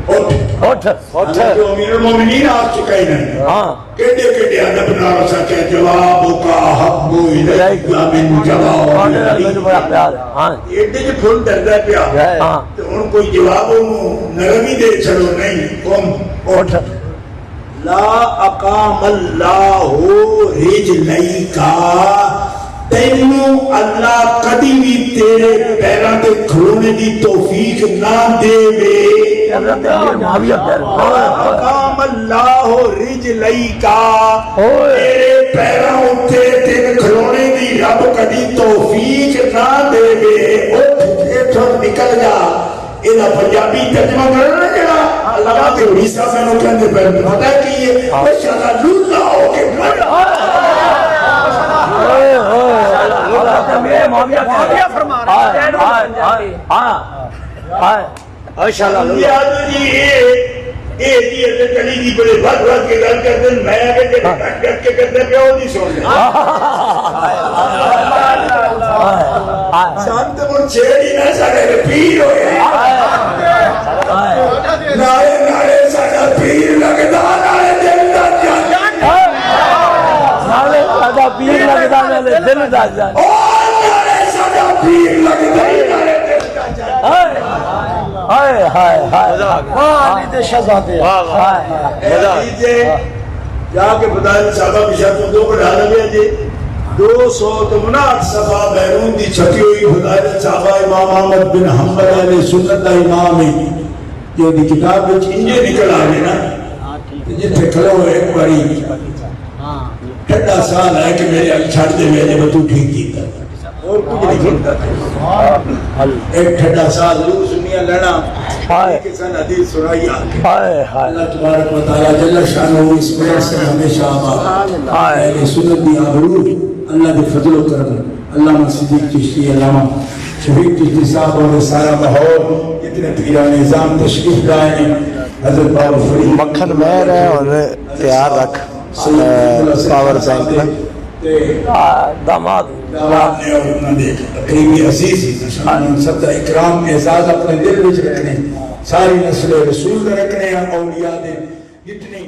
اٹھ اٹھ جو امیر المومنین آ چکا ہی نہیں ہاں کہتے ادب نہ رسا کہ جواب کا حق الیک من جواب مجھے بڑا پیار ہے ہاں ایڈے جو پھول ڈردا پیا ہاں تو ہن کوئی جواب نرمی دے چھڑو نہیں قوم اٹھ لا اقام اللہ رجلیکا تینوں اللہ کدی بھی تیرے پیروں تے کھڑونے دی توفیق نہ دے وے اقام اللہ رجلیکا تیرے پیروں تے تے کھڑونے دی رب کدی توفیق نہ دے وے اٹھ اٹھو نکل جا اینا پنجابی ترجمہ کرنا جڑا اللہ کے حصہ میں نو کہندے پے پتہ کی ہے او شالا لولا ہو کے مر معاویہ فرما رہا چلی دی بڑے بھر بھر کے گل کرتے ہیں میں آگے جب کٹ کٹ کے کرتے پہ وہ نہیں سن سانت من چھیڑی نہ ساڑے پیر ہوئے نارے نارے ساڑا پیر لگتا نارے دل دا جان نارے ساڑا پیر لگتا نارے دل دا جان نارے ساڑا پیر لگتا نارے دل دا جان ہائے ہائے ہائے دے شہزادے جا کے بدائل صحابہ کی شاید دو کو ڈھالا گیا جی 200 تمنات صفحہ بیرون دی چھپی ہوئی بدائل صحابہ امام احمد بن حنبل علیہ سنت امام جو دی کتاب وچ انجے نکل آگے نا جتھے کھلو ایک باری ٹھڈا سال ہے کہ میرے ال چھڑ دے میں جب تو ٹھیک کیتا اور کچھ نہیں کھلتا تھا ایک ٹھڈا سال لوگ سنیا لڑا کسان حدیث سنائی آگے اللہ تبارک و تعالی جل شانہ اس بڑا سے ہمیشہ آباد اہل سنت دی آبرو اللہ دے فضل و کرم علامہ صدیق چشتی علامہ شفیق چشتی صاحب اور سارا ماحول اتنے پیران نظام تشریف لائے ہیں حضرت بابا فرید مکھن مہر ہے اور تیار رکھ پاور بینک میں داماد نے اور انہوں نے قریبی عزیز شان سب کا اکرام اعزاز اپنے دل وچ رکھنے ساری نسل رسول رکھنے اولیاء دے جتنی